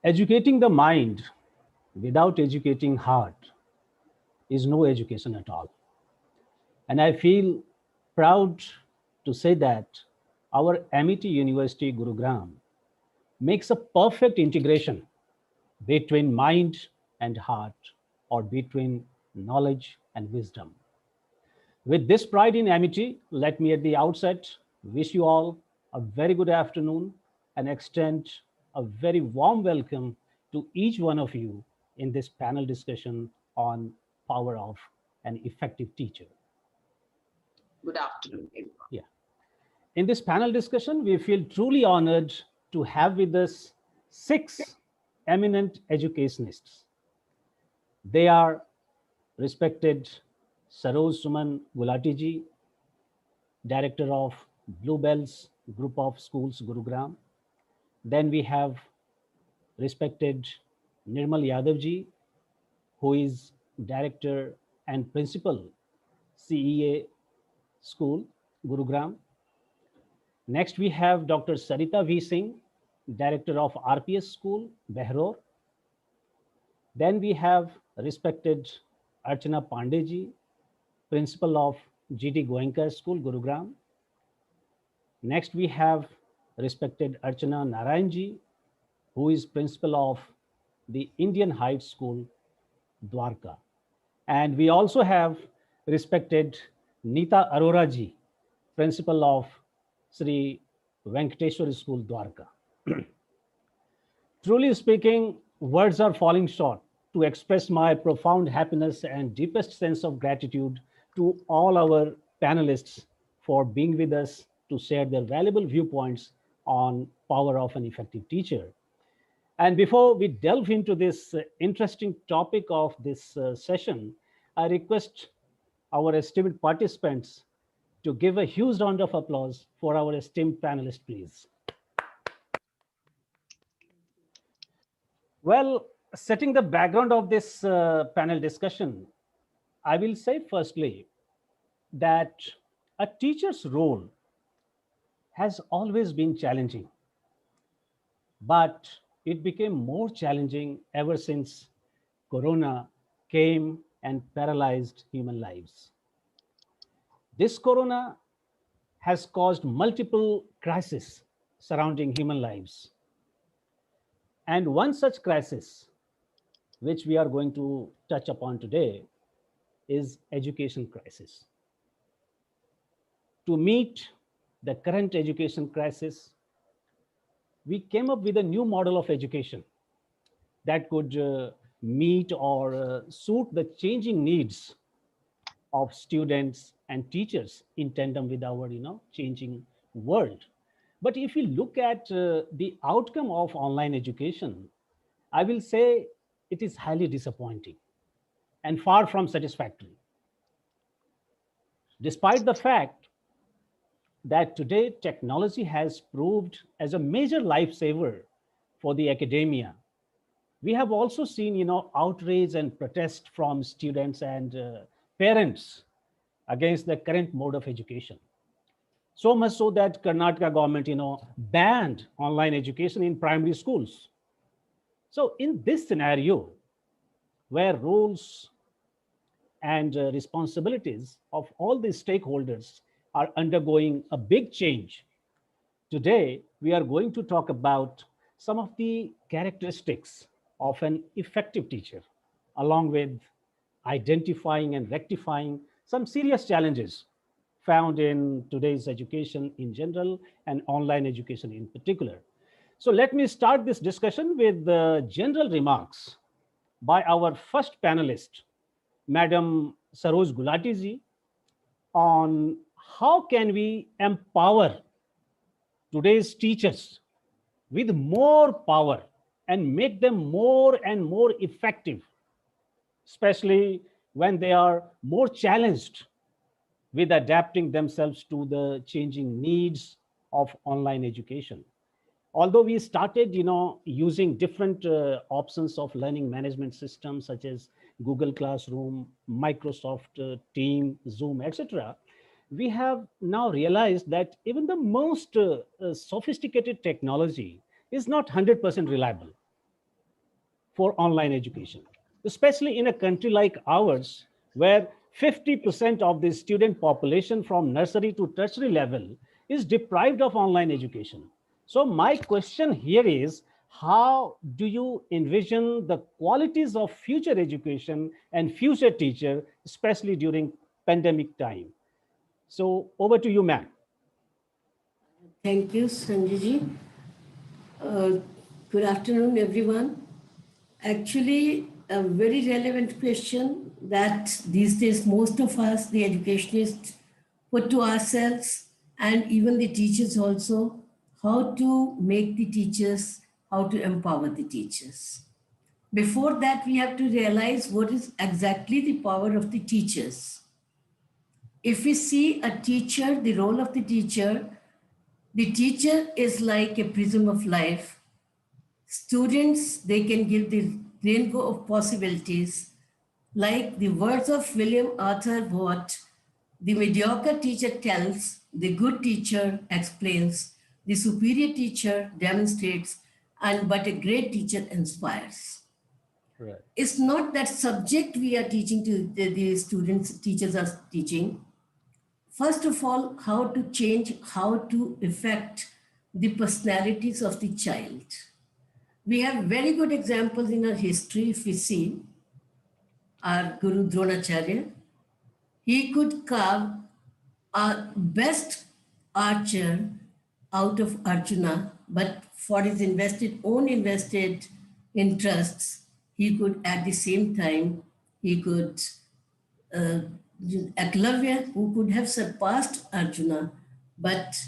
Educating the mind without educating heart is no education at all. And I feel proud to say that our Amity University Gurugram makes a perfect integration between mind and heart, or between knowledge and wisdom. With this pride in Amity, let me at the outset wish you all a very good afternoon and extend a very warm welcome to each one of you in this panel discussion on power of an effective teacher. Good afternoon, everyone. Yeah. In this panel discussion, we feel truly honored to have with us six eminent educationists. They are respected Saroj Suman Gulati ji, Director of Bluebells Group of Schools, Gurugram. Then we have respected Nirmal Yadav ji, who is Director and Principal, CEA School, Gurugram. Next, we have Dr. Sarita V. Singh, Director of RPS School, Behror. Then we have respected Archana Pandeji, Principal of GT Goenka School, Gurugram. Next, we have respected Archana Narayanji, who is Principal of the Indian Heights School, Dwarka. And we also have respected Neeta Arora ji, Principal of Sri Venkateshwar School, Dwarka. Truly speaking, words are falling short to express my profound happiness and deepest sense of gratitude to all our panelists for being with us to share their valuable viewpoints on power of an effective teacher. And before we delve into this interesting topic of this session, I request our esteemed participants to give a huge round of applause for our esteemed panelists, please. Well, setting the background of this panel discussion, I will say firstly that a teacher's role has always been challenging, but it became more challenging ever since Corona came and paralyzed human lives. This Corona has caused multiple crises surrounding human lives. And one such crisis, which we are going to touch upon today, is education crisis. To meet the current education crisis, we came up with a new model of education that could meet or suit the changing needs of students and teachers in tandem with our changing world. But if you look at the outcome of online education, I will say it is highly disappointing and far from satisfactory, despite the fact that today technology has proved as a major lifesaver for the academia. We have also seen outrage and protest from students and parents against the current mode of education. So much so that Karnataka government banned online education in primary schools. So in this scenario, where roles and responsibilities of all these stakeholders are undergoing a big change, today we are going to talk about some of the characteristics of an effective teacher, along with identifying and rectifying some serious challenges found in today's education in general and online education in particular. So let me start this discussion with the general remarks by our first panelist, Madam Saroj Gulati ji, on how can we empower today's teachers with more power and make them more and more effective, especially when they are more challenged with adapting themselves to the changing needs of online education. Although we started using different options of learning management systems such as Google Classroom, Microsoft Team, Zoom, etc., we have now realized that even the most sophisticated technology is not 100% reliable. for online education, especially in a country like ours, where 50% of the student population from nursery to tertiary level is deprived of online education. So, my question here is, how do you envision the qualities of future education and future teacher, especially during pandemic time? So, over to you, ma'am. Thank you, Sanjay. Uh, Good afternoon, everyone. Actually, a very relevant question that these days most of us, the educationists, put to ourselves, and even the teachers also, how to make the teachers, how to empower the teachers. Before that, we have to realize what is exactly the power of the teachers. If we see a teacher, the role of the teacher is like a prism of life. Students, they can give the rainbow of possibilities. Like the words of William Arthur Watt, the mediocre teacher tells, the good teacher explains, the superior teacher demonstrates, and but a great teacher inspires. Right. It's not that subject we are teaching to the students, teachers are teaching. First of all, how to change, how to affect the personalities of the child. We have very good examples in our history. If we see our Guru Dronacharya, he could carve a best archer out of Arjuna, but for his own invested interests, he could at the same time, he could uh, Eklavya, who could have surpassed Arjuna, but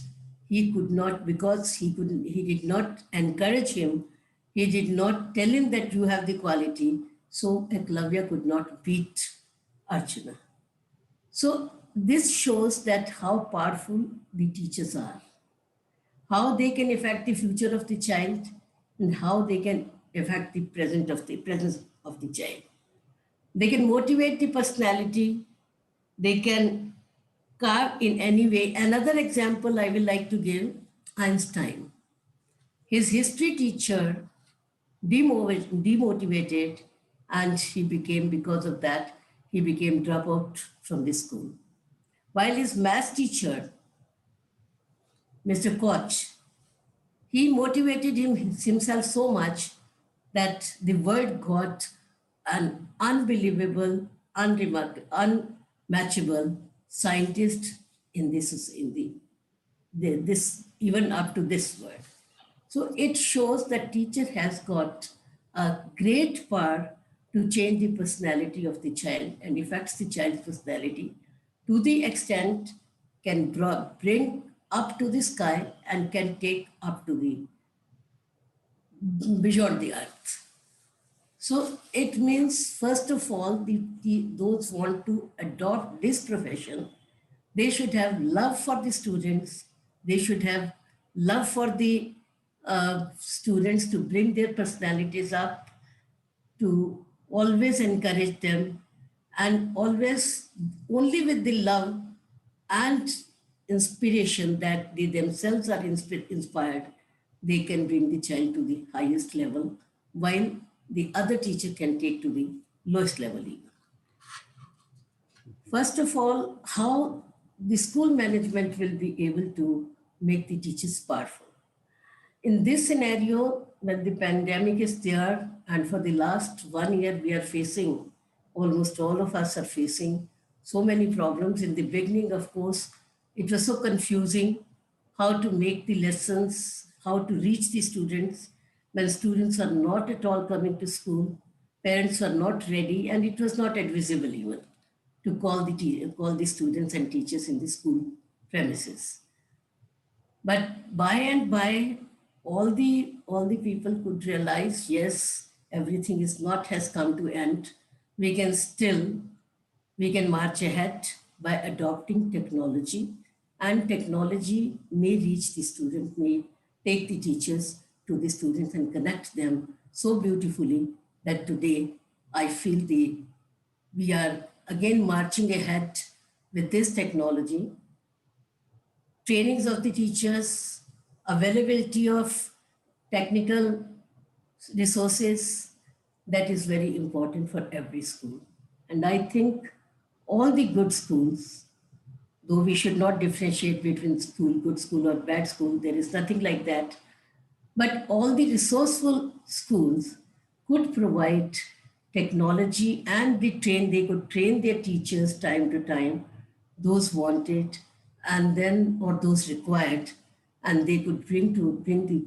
he could not because he did not encourage him. He did not tell him that you have the quality. So Eklavya could not beat Arjuna. So this shows that how powerful the teachers are, how they can affect the future of the child, and how they can affect the presence of the child. They can motivate the personality, they can carve in any way. Another example I will like to give, Einstein. His history teacher demotivated, and he became, because of that, he became dropout from the school. While his math teacher, Mr. Koch, he motivated himself so much that the world got an unbelievable, unmatchable scientist in this even up to this world. So it shows that teacher has got a great power to change the personality of the child and affects the child's personality to the extent can bring up to the sky and can take up to the beyond the earth. So it means, first of all, those who want to adopt this profession, they should have love for the students. They should have love for the students to bring their personalities up, to always encourage them, and always only with the love and inspiration that they themselves are inspired, they can bring the child to the highest level, while the other teacher can take to the lowest level even. First of all, how the school management will be able to make the teachers powerful. In this scenario, when the pandemic is there, and for the last 1 year, we are facing, almost all of us are facing so many problems. In the beginning, of course, it was so confusing how to make the lessons, how to reach the students when students are not at all coming to school, parents are not ready, and it was not advisable even to call the students and teachers in the school premises. But by and by, all the people could realize, yes, everything is not has come to end. We can still we can march ahead by adopting technology, and technology may reach the student, may take the teachers to the students and connect them so beautifully that today I feel we are again marching ahead with this technology, trainings of the teachers, availability of technical resources, that is very important for every school. And I think all the good schools, though we should not differentiate between school, good school or bad school, there is nothing like that. But all the resourceful schools could provide technology and they could train their teachers time to time, those wanted, and then, or those required, and they could bring the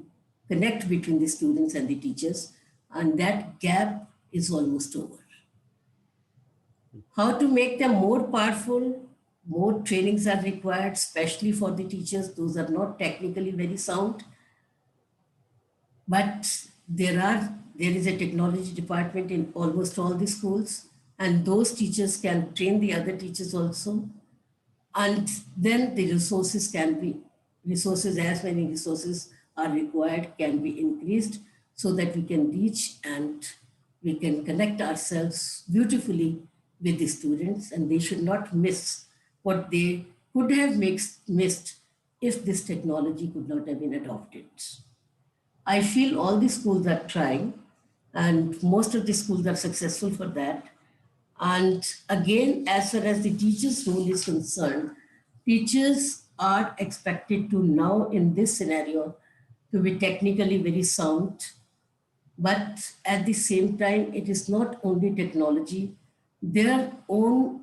connect between the students and the teachers, and that gap is almost over. How to make them more powerful? More trainings are required, especially for the teachers. Those are not technically very sound, but there is a technology department in almost all the schools, and those teachers can train the other teachers also. And then the resources as many resources are required, can be increased so that we can reach and we can connect ourselves beautifully with the students, and they should not miss what they could have missed if this technology could not have been adopted. I feel all the schools are trying, and most of the schools are successful for that. And again, as far as the teacher's role is concerned, teachers are expected to now, in this scenario, to be technically very sound. But at the same time, it is not only technology, their own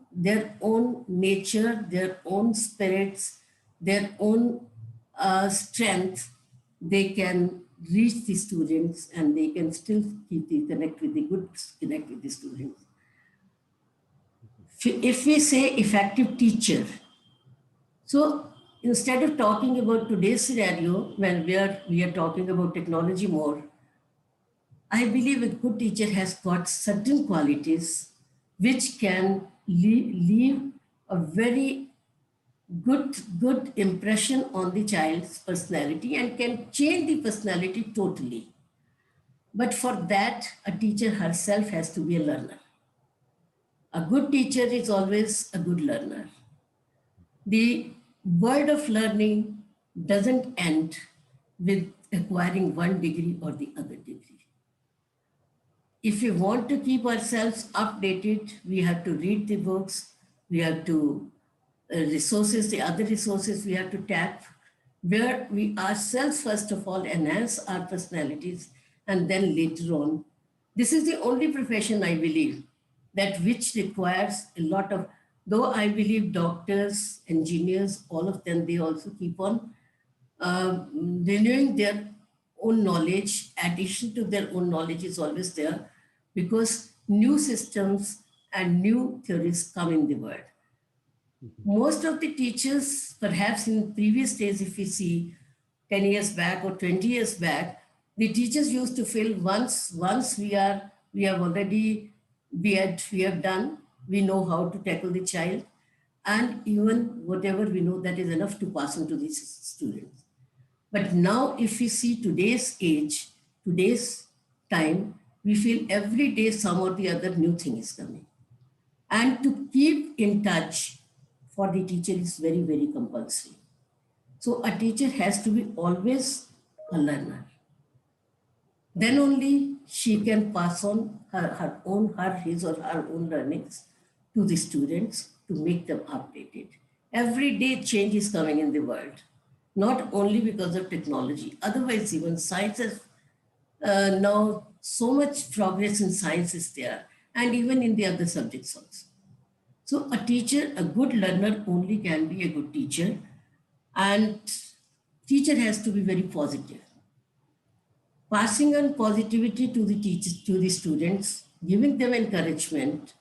nature, their own spirits, their own strength, they can reach the students and they can still keep the connect with the students. If we say effective teacher, so instead of talking about today's scenario, when we are talking about technology more, I believe a good teacher has got certain qualities which can leave a very good impression on the child's personality and can change the personality totally. But for that, a teacher herself has to be a learner. A good teacher is always a good learner. The word of learning doesn't end with acquiring one degree or the other degree. If we want to keep ourselves updated, we have to read the books, we have to the other resources we have to tap, where we ourselves, first of all, enhance our personalities, and then later on. This is the only profession, I believe, that which requires a lot of, though I believe doctors, engineers, all of them, they also keep on renewing their own knowledge. Addition to their own knowledge is always there, because new systems and new theories come in the world. Most of the teachers, perhaps in previous days, if we see 10 years back or 20 years back, the teachers used to feel once we have already, we have done, we know how to tackle the child, and even whatever we know, that is enough to pass on to the students. But now if we see today's age, today's time, we feel every day some or the other new thing is coming. And to keep in touch for the teacher is very, very compulsory. So a teacher has to be always a learner. Then only she can pass on his or her own learnings to the students to make them updated. Every day change is coming in the world, not only because of technology. Otherwise, even science has now so much progress in science is there, and even in the other subjects also. So a teacher, a good learner only can be a good teacher, and teacher has to be very positive. Passing on positivity to the teachers, to the students, giving them encouragement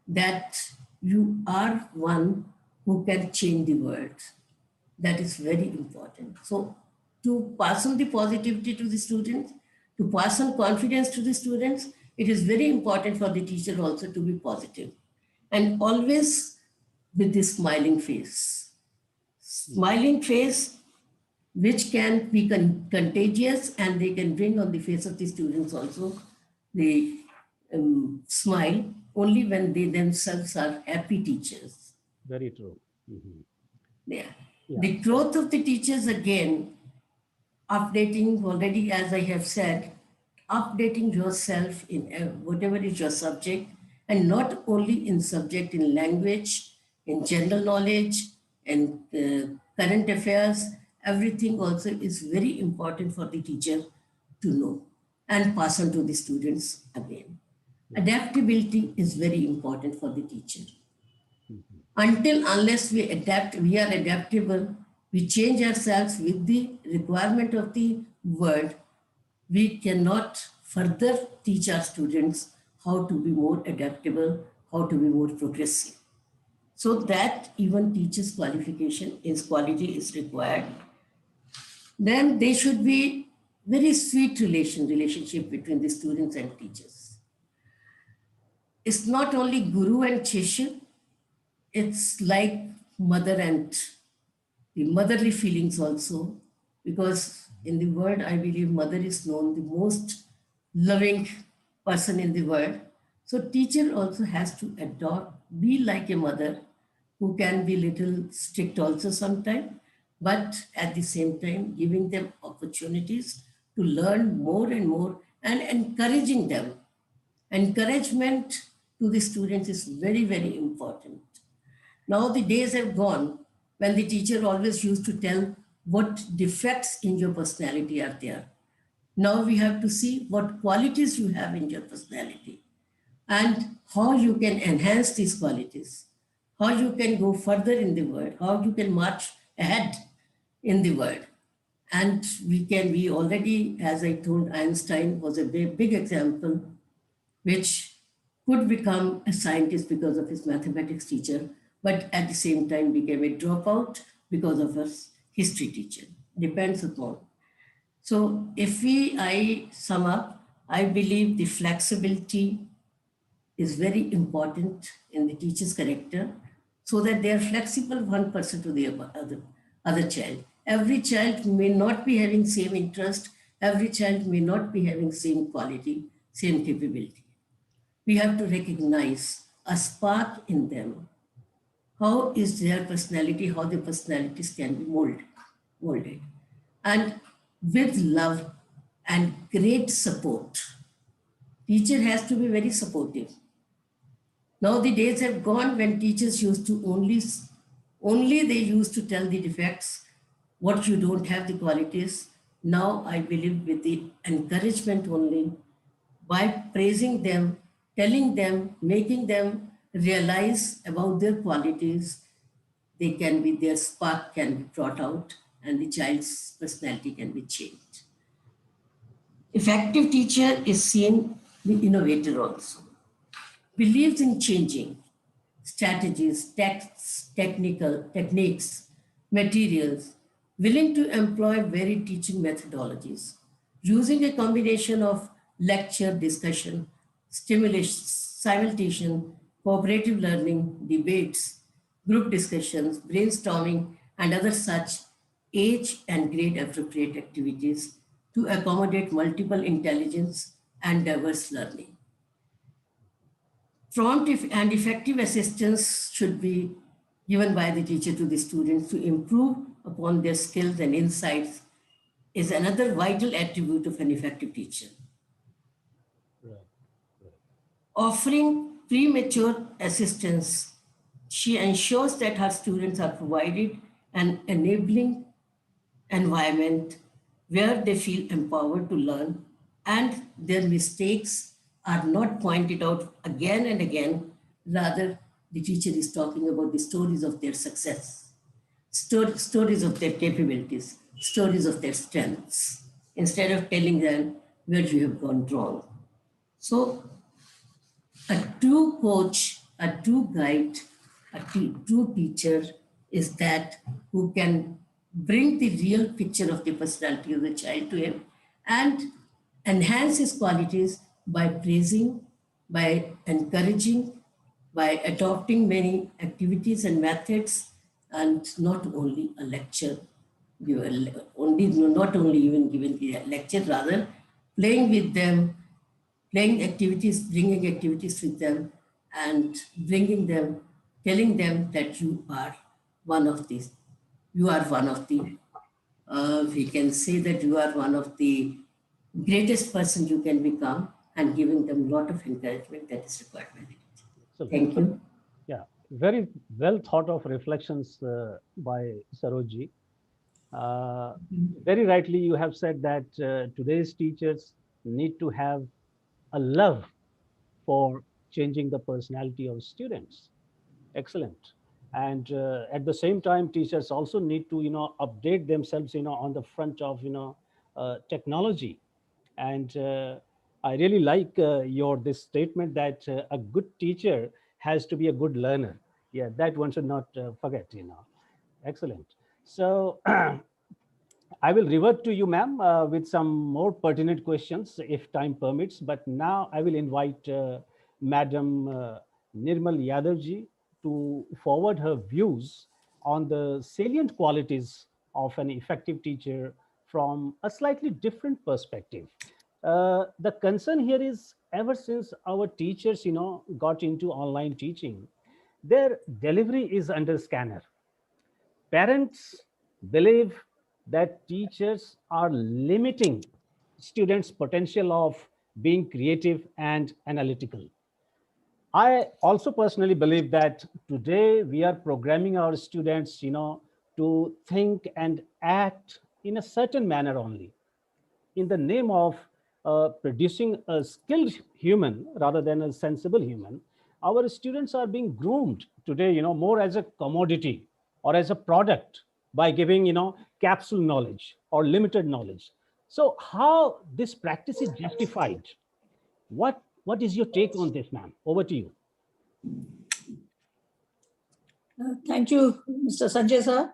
that you are one who can change the world. That is very important. So to pass on the positivity to the students, to pass on confidence to the students, it is very important for the teacher also to be positive. And always with this smiling face. Smiling face, which can be contagious, and they can bring on the face of the students also the smile only when they themselves are happy teachers. Very true. Yeah. The growth of the teachers, again, updating already, as I have said, updating yourself in whatever is your subject, and not only in subject, in language, in general knowledge, and current affairs. Everything also is very important for the teacher to know and pass on to the students again. Adaptability is very important for the teacher. Until unless we adapt, we are adaptable, we change ourselves with the requirement of the world, we cannot further teach our students how to be more adaptable, how to be more progressive. So that even teachers' qualification is quality is required. Then there should be very sweet relationship between the students and teachers. It's not only guru and shishya, it's like mother and the motherly feelings also, because in the world, I believe mother is known the most loving person in the world. So teacher also has to adopt, be like a mother who can be little strict also sometimes, but at the same time giving them opportunities to learn more and more and encouraging them. Encouragement to the students is very, very important. Now the days have gone when the teacher always used to tell what defects in your personality are there. Now we have to see what qualities you have in your personality and how you can enhance these qualities, how you can go further in the world, how you can march ahead in the world. And we already, as I told, Einstein was a big example, which could become a scientist because of his mathematics teacher, but at the same time became a dropout because of his history teacher. Depends upon. So I sum up, I believe the flexibility is very important in the teacher's character so that they are flexible one person to the other child. Every child may not be having same interest. Every child may not be having same quality, same capability. We have to recognize a spark in them. How is their personality, how their personalities can be molded. And with love and great support. Teacher has to be very supportive. Now the days have gone when teachers used to only they used to tell the defects, what you don't have the qualities. Now I believe with the encouragement only, by praising them, telling them, making them realize about their qualities, their spark can be brought out and the child's personality can be changed. Effective teacher is seen the innovator also, believes in changing strategies, texts, techniques, materials, willing to employ varied teaching methodologies, using a combination of lecture, discussion, stimulation, simulation, cooperative learning, debates, group discussions, brainstorming, and other such age and grade appropriate activities to accommodate multiple intelligence and diverse learning. Prompt and effective assistance should be given by the teacher to the students to improve upon their skills and insights is another vital attribute of an effective teacher. Right. Offering premature assistance, she ensures that her students are provided an enabling environment where they feel empowered to learn and their mistakes are not pointed out again and again. Rather, the teacher is talking about the stories of their success, stories of their capabilities, stories of their strengths, instead of telling them where you have gone wrong. So, a true coach, a true guide, true teacher is that who can bring the real picture of the personality of the child to him and enhance his qualities by praising, by encouraging, by adopting many activities and methods, and not only a lecture, not only even giving the lecture, rather playing with them, playing activities, bringing activities with them, and bringing them, telling them that you are one of these. You are one of the, we can say that you are one of the greatest person you can become, and giving them a lot of encouragement that is required by the teacher. So, Thank so you. yeah, very well thought of reflections by Sarojji. Uh, very rightly, you have said that today's teachers need to have a love for changing the personality of students. Excellent. And at the same time, teachers also need to, update themselves, on the front of, technology. And I really like your this statement that a good teacher has to be a good learner. Yeah, that one should not forget. Excellent. So I will revert to you, ma'am, with some more pertinent questions if time permits. But now I will invite Madam Nirmal Yadavji to forward her views on the salient qualities of an effective teacher from a slightly different perspective. The concern here is ever since our teachers, got into online teaching, their delivery is under scanner. Parents believe that teachers are limiting students' potential of being creative and analytical. I also personally believe that today we are programming our students, to think and act in a certain manner only in the name of producing a skilled human rather than a sensible human. Our students are being groomed today, more as a commodity or as a product by giving, capsule knowledge or limited knowledge. So how this practice is justified? What is your take on this, ma'am? Over to you. Thank you, Mr. Sanjay sir.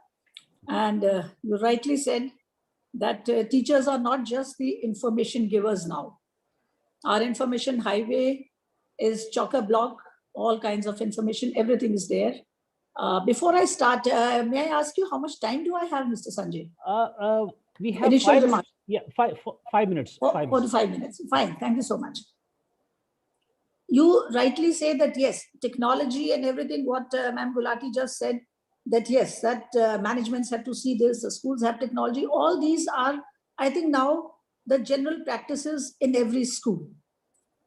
And you rightly said that teachers are not just the information givers now. Our information highway is chock-a-block, all kinds of information, everything is there. Before I start, may I ask you how much time do I have, Mr. Sanjay? We have Initial 5 remarks. minutes. Yeah, 5 minutes. 4 to 5 minutes. Fine, thank you so much. You rightly say that yes, technology and everything, what Ma'am Gulati just said, that yes, that managements have to see this, the schools have technology. All these are, I think now, the general practices in every school.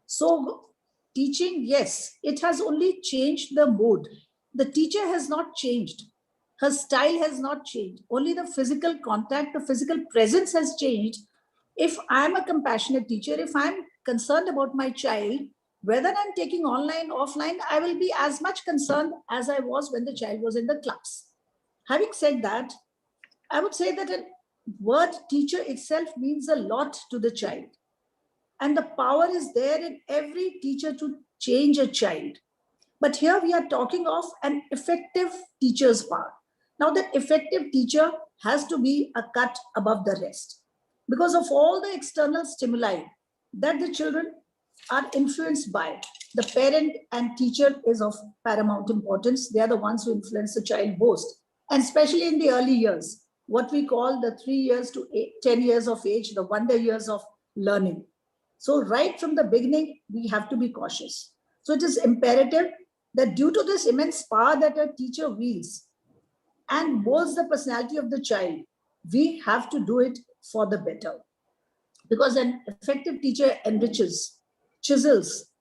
So teaching, yes, it has only changed the mode. The teacher has not changed. Her style has not changed. Only the physical contact, the physical presence has changed. If I'm a compassionate teacher, if I'm concerned about my child, whether I'm taking online, offline, I will be as much concerned as I was when the child was in the class. Having said that, I would say that a word teacher itself means a lot to the child. And the power is there in every teacher to change a child. But here we are talking of an effective teacher's power. Now, that effective teacher has to be a cut above the rest because of all the external stimuli that the children are influenced by. The parent and teacher is of paramount importance. They are the ones who influence the child most. And especially in the early years, what we call the 3 years to 10 years of age, the wonder years of learning. So right from the beginning, we have to be cautious. So it is imperative that due to this immense power that a teacher wields and molds the personality of the child, we have to do it for the better. Because an effective teacher enriches, chisels,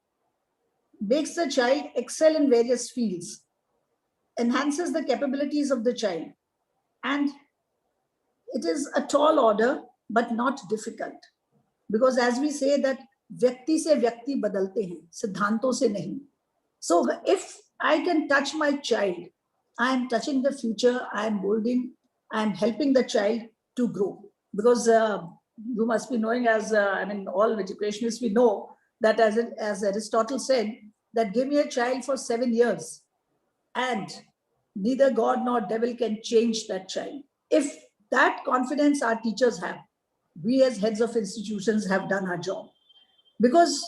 makes the child excel in various fields, enhances the capabilities of the child, and it is a tall order, but not difficult. Because as we say that व्यक्ति से व्यक्ति बदलते हैं, सिद्धांतों से नहीं. So if I can touch my child, I am touching the future, I am molding, I am helping the child to grow. Because you must be knowing, as all educationists, we know that as Aristotle said, that give me a child for 7 years and neither God nor devil can change that child. If that confidence our teachers have, we as heads of institutions have done our job. Because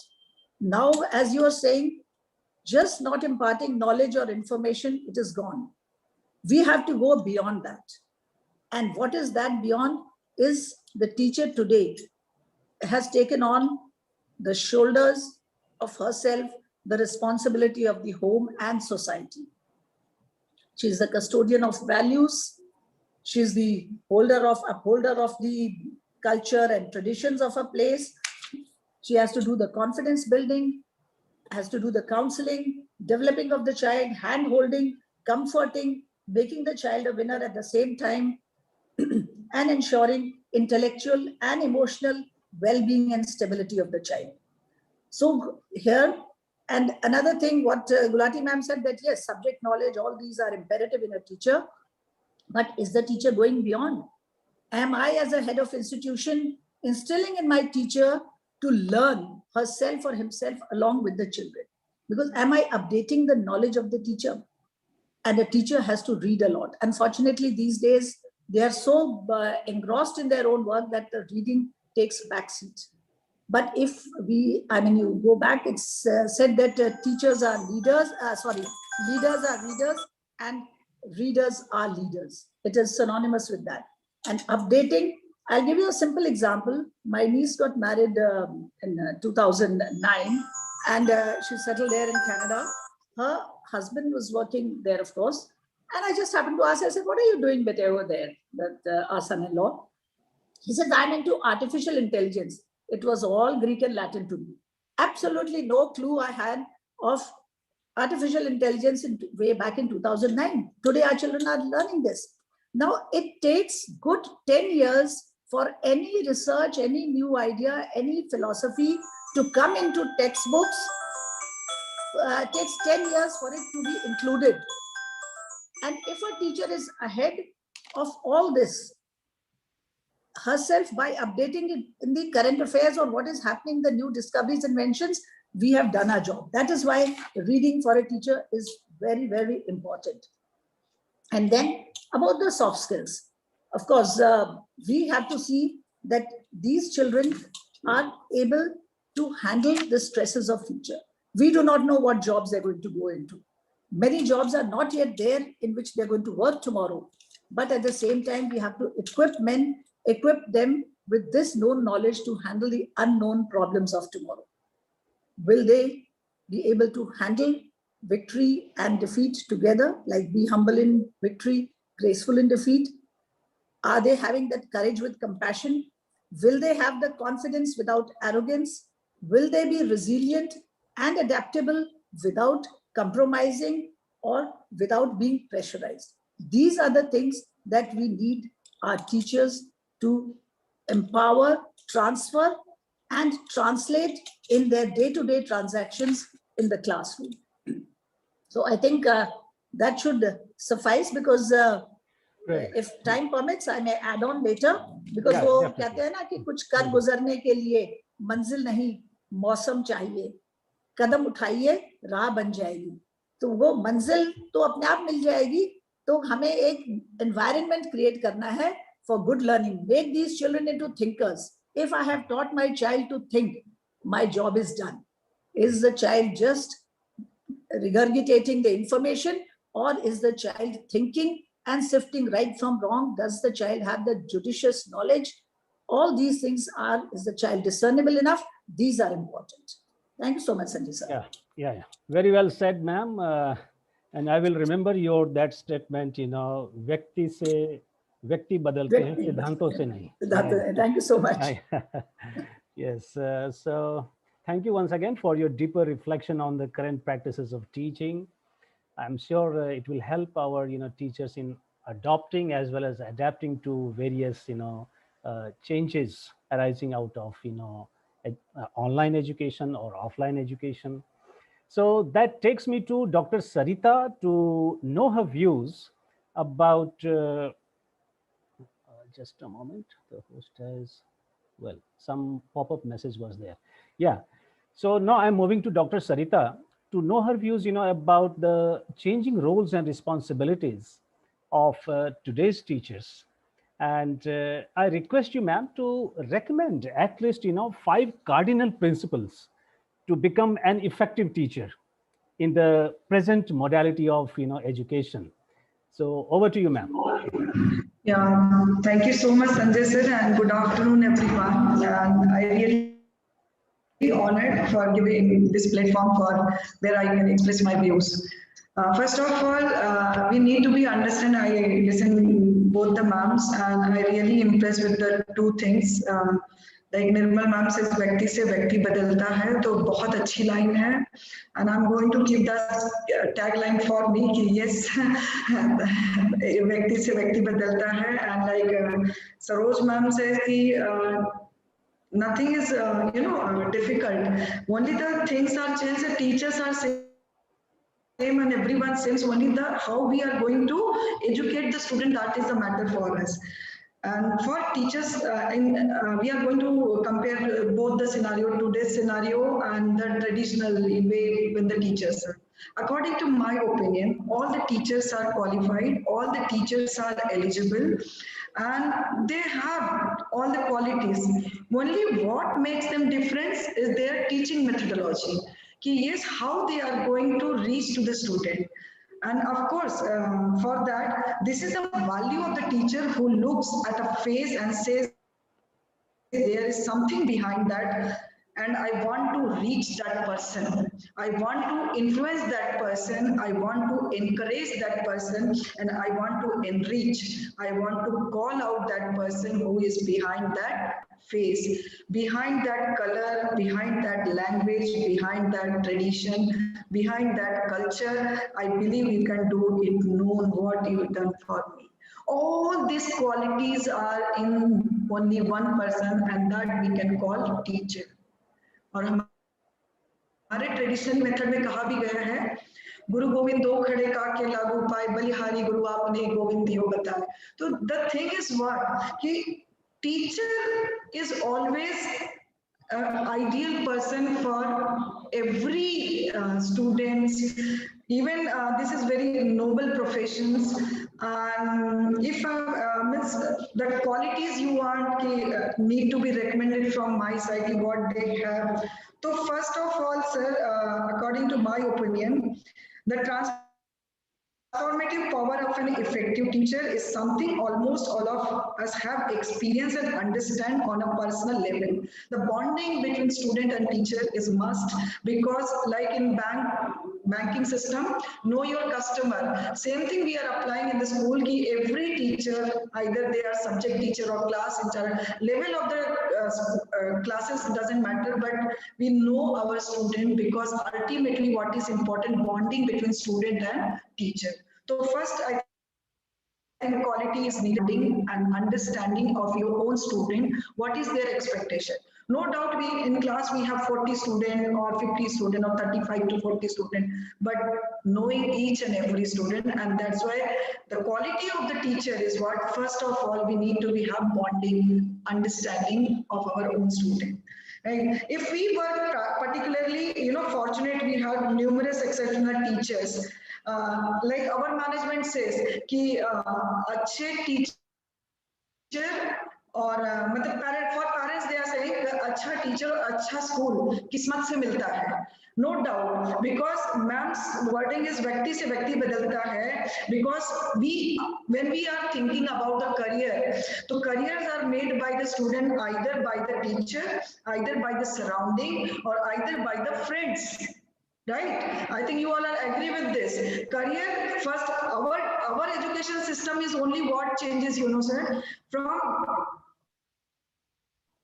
now, as you are saying, just not imparting knowledge or information, it is gone. We have to go beyond that. And what is that beyond is the teacher today has taken on the shoulders of herself the responsibility of the home and society. She is the custodian of values. She is the upholder of the culture and traditions of a place. She has to do the confidence building, has to do the counseling, developing of the child, hand holding, comforting, making the child a winner at the same time, and ensuring intellectual and emotional well-being and stability of the child. So here, and another thing, what Gulati ma'am said, that yes, subject knowledge, all these are imperative in a teacher, but is the teacher going beyond? Am I, as a head of institution, instilling in my teacher to learn herself or himself along with the children? Because am I updating the knowledge of the teacher? And a teacher has to read a lot. Unfortunately, these days, they are so engrossed in their own work that the reading takes backseat. But if you go back, it's said that teachers are leaders, leaders are readers and readers are leaders. It is synonymous with that. And updating, I'll give you a simple example. My niece got married in 2009 and she settled there in Canada. Her husband was working there, of course. And I just happened to ask her, I said, what are you doing better over there, that our son-in-law? He said, I'm into artificial intelligence. It was all Greek and Latin to me. Absolutely no clue I had of artificial intelligence way back in 2009. Today, our children are learning this. Now, it takes good 10 years for any research, any new idea, any philosophy to come into textbooks. It takes 10 years for it to be included. And if a teacher is ahead of all this herself by updating it in the current affairs or what is happening, the new discoveries, inventions, we have done our job. That is why reading for a teacher is very, very important. And then about the soft skills, of course, we have to see that these children are able to handle the stresses of future. We do not know what jobs they're going to go into. Many jobs are not yet there in which they're going to work tomorrow. But at the same time, we have to equip them with this known knowledge to handle the unknown problems of tomorrow. Will they be able to handle victory and defeat together, like be humble in victory, graceful in defeat? Are they having that courage with compassion? Will they have the confidence without arrogance? Will they be resilient and adaptable without compromising or without being pressurized? These are the things that we need our teachers to empower, transfer, and translate in their day-to-day transactions in the classroom. So I think that should suffice, because if time permits, I may add on later, because वो कहते हैं ना कि कुछ कर गुजरने के लिए मंजिल नहीं, मौसम चाहिए, कदम उठाइए, राह बन जाएगी. तो वो मंजिल तो अपने आप मिल जाएगी. तो हमें एक environment create करना है for good learning. Make these children into thinkers. If I have taught my child to think, my job is done. Is the child just regurgitating the information, or is the child thinking and sifting right from wrong? Does the child have the judicious knowledge? All these things are, is the child discernible enough? These are important. Thank you so much, Sanjay sir. Yeah. Very well said, ma'am. And I will remember that statement, व्यक्ति से व्यक्ति बदलते हैं, सिद्धांतों से नहीं. Thank you so much. Yes. So thank you once again for your deeper reflection on the current practices of teaching. I'm sure it will help our teachers in adopting as well as adapting to various changes arising out of online education or offline education. So that takes me to Dr. Sarita to know her views about just a moment. The host has, some pop-up message was there. Yeah. So now I'm moving to Dr. Sarita to know her views, about the changing roles and responsibilities of today's teachers. And I request you, ma'am, to recommend at least, 5 cardinal principles to become an effective teacher in the present modality of, education. So over to you, ma'am. Yeah, thank you so much, Sanjay sir, and good afternoon, everyone. And I really honored for giving this platform for where I can express my views. First of all, we need to be understand. I listen both the ma'ams, and I really impressed with the two things. Like Nirmal ma'am says, व्यक्ति से व्यक्ति बदलता है, तो बहुत अच्छी line है. And I'm going to keep that tagline for me कि yes, व्यक्ति से व्यक्ति बदलता है. And like Saroj ma'am says कि nothing is difficult. Only the things are changed. The teachers are same and everyone seems, only the how we are going to educate the student, that is the matter for us. And for teachers, we are going to compare both the scenario, today's scenario and the traditional way when the teachers are. According to my opinion, all the teachers are qualified, all the teachers are eligible, and they have all the qualities. Only what makes them different is their teaching methodology. Yes, how they are going to reach to the student. And of course, for that, this is the value of the teacher who looks at a face and says, there is something behind that, and I want to reach that person. I want to influence that person. I want to encourage that person, and I want to enrich. I want to call out that person who is behind that face, behind that color, behind that language, behind that tradition, behind that culture. I believe you can do it known what you've done for me. All these qualities are in only one person, and that we can call teacher. और हमारे traditional method में कहा भी गया है, गुरु गोविंद दो खड़े काके लागू पाए, बलिहारी गुरु आपने गोविंद दियो बताए. तो द थिंग इज व्हाट कि teacher is always an ideal person for every students. Even this is very noble professions, and if means the qualities you want need to be recommended from my side, what they have. So first of all, sir, according to my opinion, the transformative power of an effective teacher is something almost all of us have experienced and understand on a personal level. The bonding between student and teacher is must, because like in banking system, know your customer. Same thing we are applying in the school. Ki every teacher, either they are subject teacher or class teacher, level of the classes doesn't matter, but we know our student, because ultimately what is important, bonding between student and teacher. So first, I think quality is needed and understanding of your own student. What is their expectation? No doubt we in class we have 40 students or 50 students or 35 to 40 students, but knowing each and every student, and that's why the quality of the teacher is what, first of all, we need to have bonding, understanding of our own student. Right? If we were particularly, fortunate, we have numerous exceptional teachers. Like our management says कि अच्छे teacher और मतलब for parents they are saying अच्छा teacher और अच्छा school किस्मत से मिलता है. No doubt, because ma'am's wording is व्यक्ति से व्यक्ति बदलता है, because when we are thinking about the career, so careers are made by the student, either by the teacher, either by the surrounding, or either by the friends. Right? I think you all are agree with this. Career first, our education system is only what changes, sir, from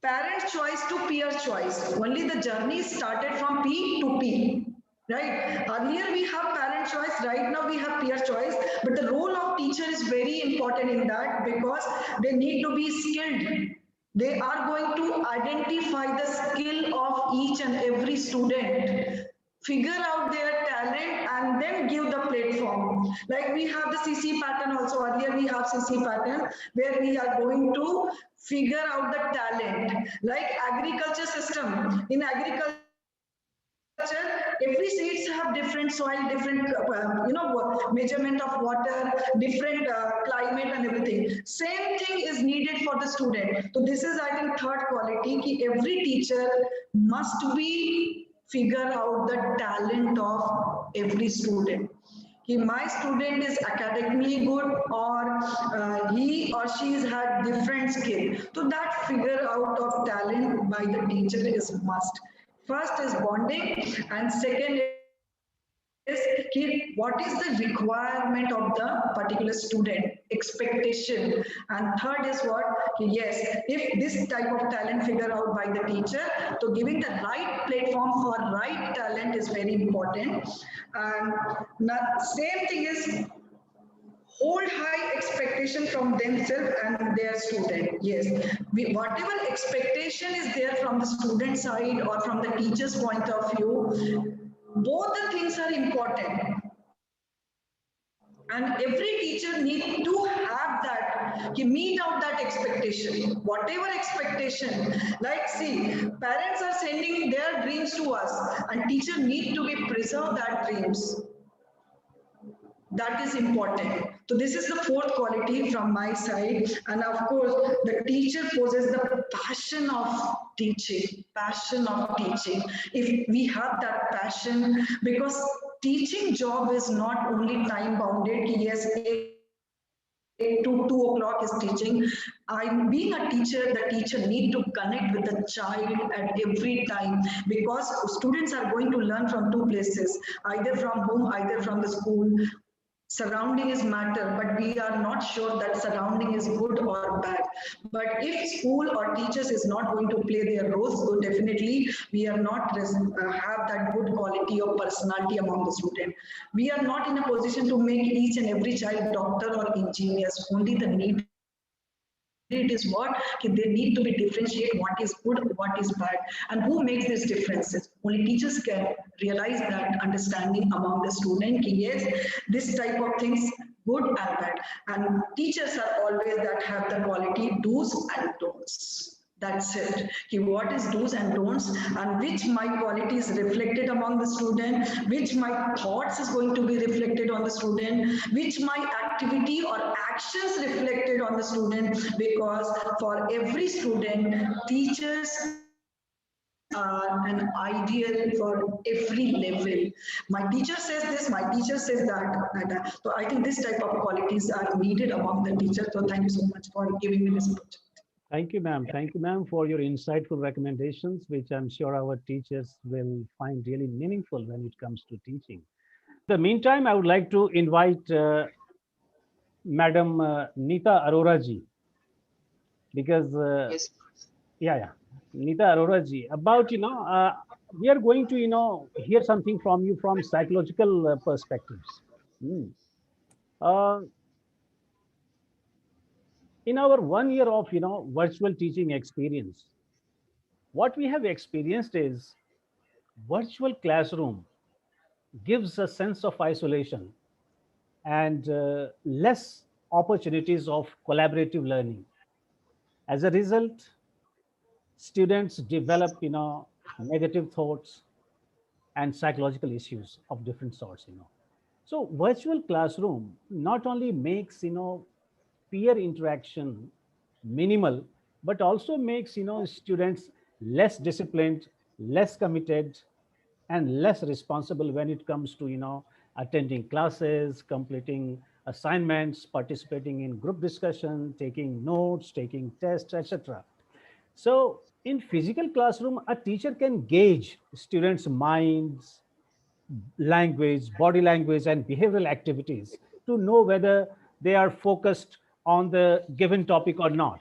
parent choice to peer choice. Only the journey started from P to P. Right? Earlier we have parent choice, right now we have peer choice, but the role of teacher is very important in that, because they need to be skilled. They are going to identify the skill of each and every student, figure out their talent, and then give the platform. Like we have the CC pattern also. Earlier we have CC pattern where we are going to figure out the talent. Like agriculture system. In agriculture, every seeds have different soil, different measurement of water, different climate and everything. Same thing is needed for the student. So this is, I think, third quality, ki every teacher must be figure out the talent of every student. Ki my student is academically good, or he or she has had different skill. So that figure out of talent by the teacher is must. First is bonding, and second what is the requirement of the particular student, expectation, and third is what, yes, if this type of talent figure out by the teacher, so giving the right platform for right talent is very important. And same thing is hold high expectation from themselves and their student. Yes, whatever expectation is there from the student side or from the teacher's point of view, both the things are important. And every teacher needs to have that, meet out that expectation, whatever expectation. Like, see, parents are sending their dreams to us, and teacher need to be preserve that dreams. That is important. So this is the fourth quality from my side. And of course, the teacher possesses the passion of teaching, passion of teaching. If we have that passion, because teaching job is not only time bounded. Yes, 8 to 2 o'clock is teaching. I'm being a teacher, the teacher need to connect with the child at every time, because students are going to learn from two places, either from home, either from the school. Surrounding is matter, but we are not sure that surrounding is good or bad. But if school or teachers is not going to play their roles, so definitely we are not have that good quality of personality among the student. We are not in a position to make each and every child doctor or engineers. Only the need it is what they need to be differentiate what is good, what is bad, and who makes these differences. Only teachers can realize that understanding among the student. Yes, this type of things good and bad, and teachers are always that have the quality do's and don'ts. That's it. What is do's and don'ts, and which my quality is reflected among the student, which my thoughts is going to be reflected on the student, which my activity or actions reflected on the student, because for every student, teachers are an ideal for every level. My teacher says this, my teacher says that. So I think this type of qualities are needed among the teachers. So thank you so much for giving me this opportunity. Thank you, ma'am. Thank you, ma'am, for your insightful recommendations, which I'm sure our teachers will find really meaningful when it comes to teaching. In the meantime, I would like to invite Madam Neeta Arora ji, because Yes. yeah, Neeta Arora ji, about we are going to hear something from you from psychological perspectives. Hmm. Uh, in our 1 year of virtual teaching experience, what we have experienced is virtual classroom gives a sense of isolation and less opportunities of collaborative learning. As a result, students develop negative thoughts and psychological issues of different sorts. So virtual classroom not only makes peer interaction minimal, but also makes students less disciplined, less committed, and less responsible when it comes to attending classes, completing assignments, participating in group discussion, taking notes, taking tests, etc. So in physical classroom, a teacher can gauge students' minds, language, body language, and behavioral activities to know whether they are focused on the given topic or not.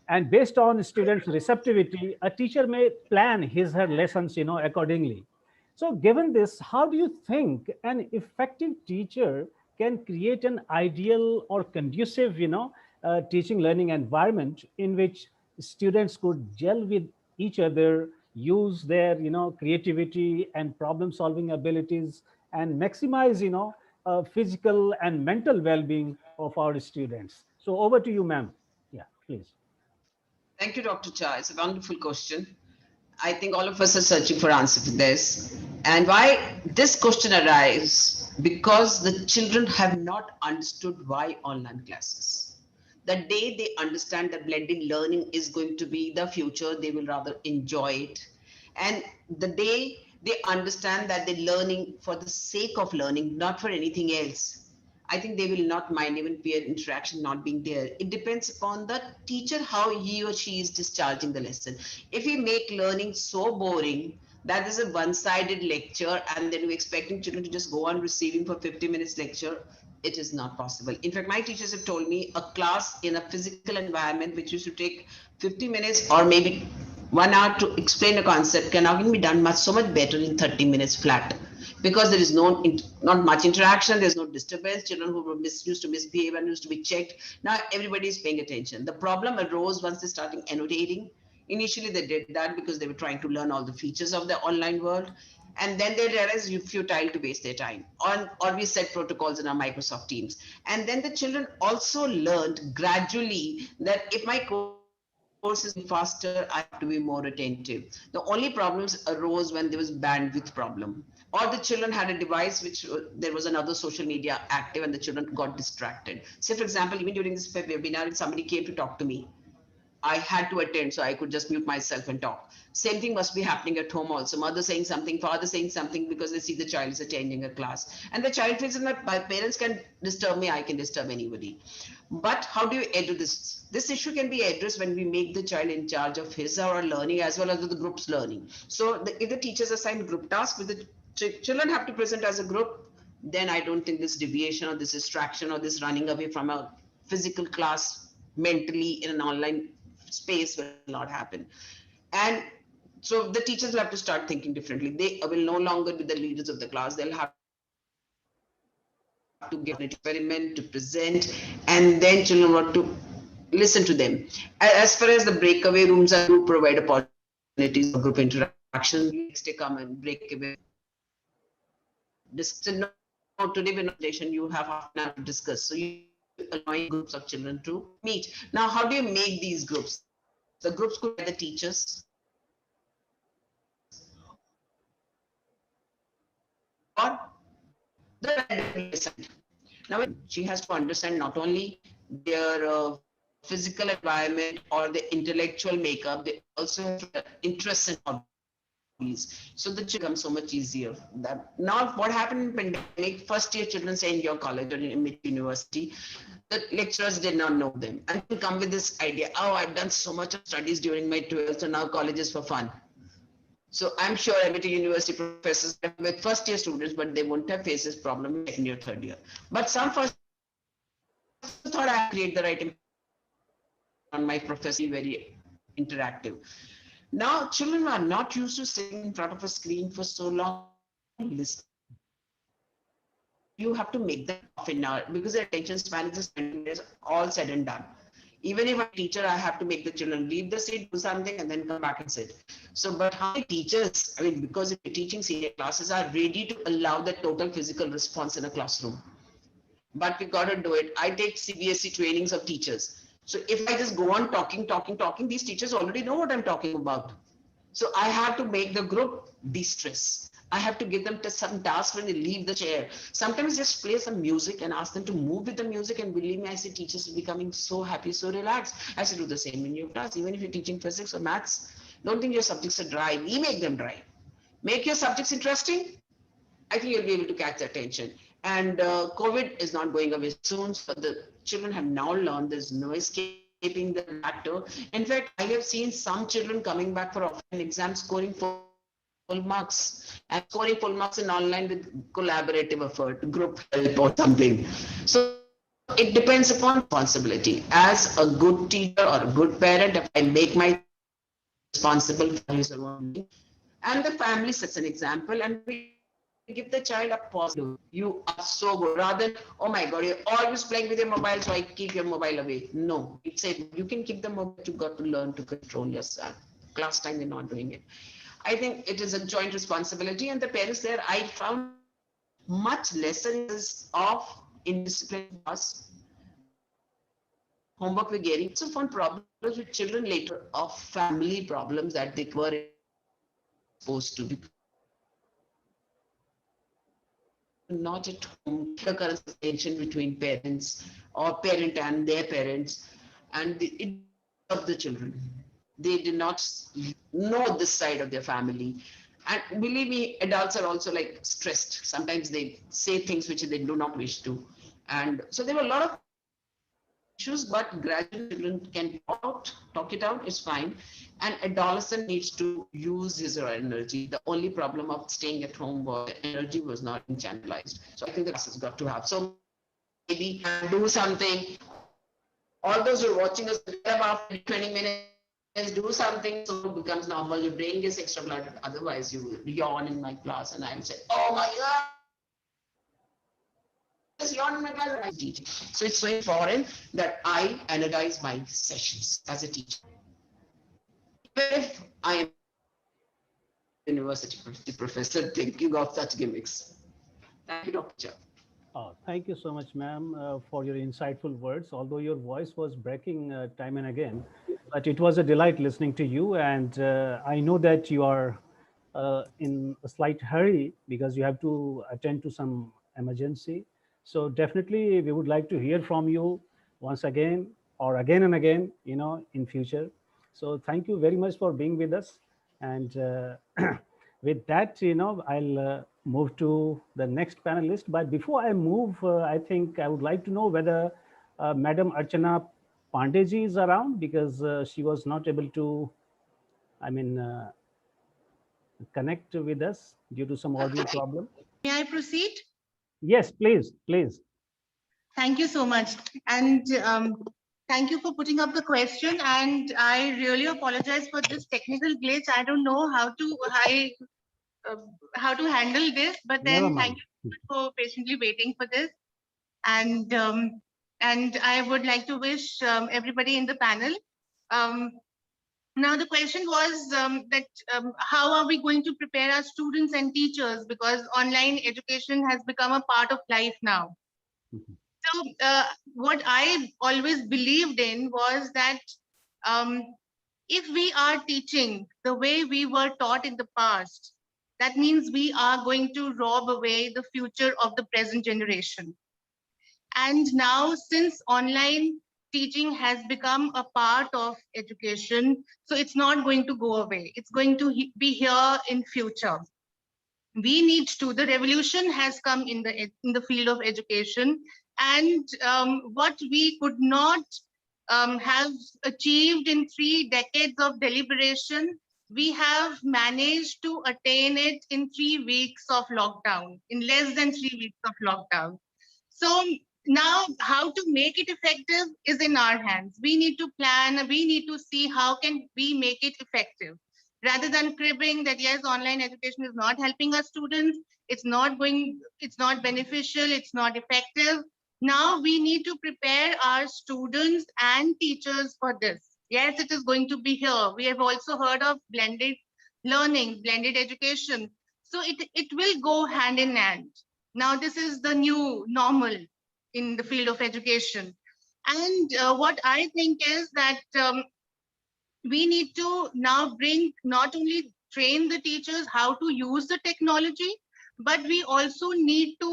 And based on students' receptivity, a teacher may plan his her lessons accordingly. So given this, how do you think an effective teacher can create an ideal or conducive teaching learning environment in which students could gel with each other, use their creativity and problem solving abilities, and maximize physical and mental well-being of our students? So over to you, ma'am. Yeah, please. Thank you, Dr. Cha. It's a wonderful question. I think all of us are searching for answer for this. And why this question arises? Because the children have not understood why online classes. The day they understand that blended learning is going to be the future, they will rather enjoy it. And the day they understand that they're learning for the sake of learning, not for anything else, I think they will not mind even peer interaction not being there. It depends upon the teacher how he or she is discharging the lesson. If we make learning so boring that is a one-sided lecture, and then we're expecting children to just go on receiving for 50 minutes lecture. It is not possible. In fact, my teachers have told me a class in a physical environment which used to take 50 minutes or maybe 1 hour to explain a concept can now be done so much better in 30 minutes flat, because there is not much interaction, there's no disturbance. Children who were used to misbehave and used to be checked, now everybody is paying attention. The problem arose once they started annotating. Initially they did that because they were trying to learn all the features of the online world, and then they realized it's futile to waste their time on, or we set protocols in our Microsoft Teams. And then the children also learned gradually that if my course is faster, I have to be more attentive. The only problems arose when there was bandwidth problem, or the children had a device which there was another social media active and the children got distracted. Say for example, even during this webinar, if somebody came to talk to me, I had to attend, so I could just mute myself and talk. Same thing must be happening at home also. Mother saying something, father saying something, because they see the child is attending a class. And the child feels that my parents can disturb me, I can disturb anybody. But how do you address this? This issue can be addressed when we make the child in charge of his or her learning as well as the group's learning. So if the teachers assign group tasks, with the children have to present as a group, then I don't think this deviation or this distraction or this running away from a physical class mentally in an online space will not happen. And so the teachers will have to start thinking differently. They will no longer be the leaders of the class. They'll have to get an experiment to present, and then children want to listen to them. As far as the breakaway rooms are, to provide opportunities for group interaction. Next day come and break away. No, today we're not station. You have half an hour to discuss. So you allowing groups of children to meet. Now, how do you make these groups? The groups could be the teachers, or the now she has to understand not only their physical environment or the intellectual makeup, they also have interests and hobbies. So the children become so much easier. That now what happened in pandemic, first year children say in your college or in university, the lecturers did not know them and come with this idea, oh, I've done so much of studies during my 12th, so now college is for fun. So I'm sure MIT University professors with first year students, but they won't have faced this problem in second year, third year. But some first thought I create the right on my professor, very interactive. Now children are not used to sitting in front of a screen for so long. You have to make them off in hour because their attention span is just 20 minutes, all said and done. Even if I'm a teacher, I have to make the children leave the seat, do something, and then come back and sit. So, but how many teachers, I mean, because if you're teaching senior classes, are ready to allow the total physical response in a classroom? But we got to do it. I take CBSE trainings of teachers. So if I just go on talking, these teachers already know what I'm talking about. So I have to make the group de-stress. I have to give them some tasks when they leave the chair. Sometimes just play some music and ask them to move with the music. And believe me, I see teachers are becoming so happy, so relaxed. I should do the same in your class. Even if you're teaching physics or maths, don't think your subjects are dry. We make them dry. Make your subjects interesting. I think you'll be able to catch their attention. And COVID is not going away soon. So the children have now learned there's no escaping the latter. In fact, I have seen some children coming back for offline exams scoring full marks and scoring full marks in online with collaborative effort, group help or something. So it depends upon responsibility. As a good teacher or a good parent, if I make my responsible values around me, and the family sets an example, and we give the child a positive. You are so good. Rather than, oh my God, you're always playing with your mobile, so I keep your mobile away. No, it's a, you can keep the mobile, you got to learn to control yourself. Class time, they're not doing it. I think it is a joint responsibility, and the parents there, I found much lesser of indiscipline us. Homework we're getting. So fun problems with children later of family problems that they were exposed to. Not at home, the current tension between parents or parent and their parents, and it of the children. They did not know this side of their family. And believe me, adults are also like stressed. Sometimes they say things which they do not wish to. And so there were a lot of issues, but gradually children can talk it out, it's fine. And adolescent needs to use his or her energy. The only problem of staying at home was the energy was not channelized. So I think the classes got to have. So maybe do something. All those who are watching us about 20 minutes, do something so it becomes normal. Your brain gets extra blooded. Otherwise, you will yawn in my class and I will say, oh my God. So it's so important that I analyze my sessions as a teacher. Even if I am a university professor thinking of such gimmicks. Thank you, Dr. Jha. Oh, thank you so much, ma'am, for your insightful words. Although your voice was breaking time and again, but it was a delight listening to you. And I know that you are in a slight hurry because you have to attend to some emergency. So definitely, we would like to hear from you once again or again and again, in future. So thank you very much for being with us. And with that, I'll move to the next panelist. But before I move, I think I would like to know whether Madam Archana Pandeji is around, because she was not able to, connect with us due to some audio problem. May I proceed? Yes, please, please. Thank you so much. And thank you for putting up the question. And I really apologize for this technical glitch. I don't know how to handle this, but Never then mind. thank you for patiently waiting for this. And I would like to wish everybody in the panel. Now the question was how are we going to prepare our students and teachers, because online education has become a part of life now. Mhm. So what I always believed in was that if we are teaching the way we were taught in the past, that means we are going to rob away the future of the present generation. And now, since online teaching has become a part of education, so it's not going to go away. It's going to be here in future. We need to. The revolution has come in the field of education, and what we could not have achieved in 3 decades of deliberation, we have managed to attain it in 3 weeks of lockdown, in less than 3 weeks of lockdown. So now how to make it effective is in our hands. We need to plan, we need to see how can we make it effective. Rather than cribbing that, yes, online education is not helping our students, it's not beneficial, it's not effective. Now we need to prepare our students and teachers for this. Yes, it is going to be here. We have also heard of blended learning, blended education. So it will go hand in hand. Now this is the new normal in the field of education. And what I think is that we need to now not only train the teachers how to use the technology, but we also need to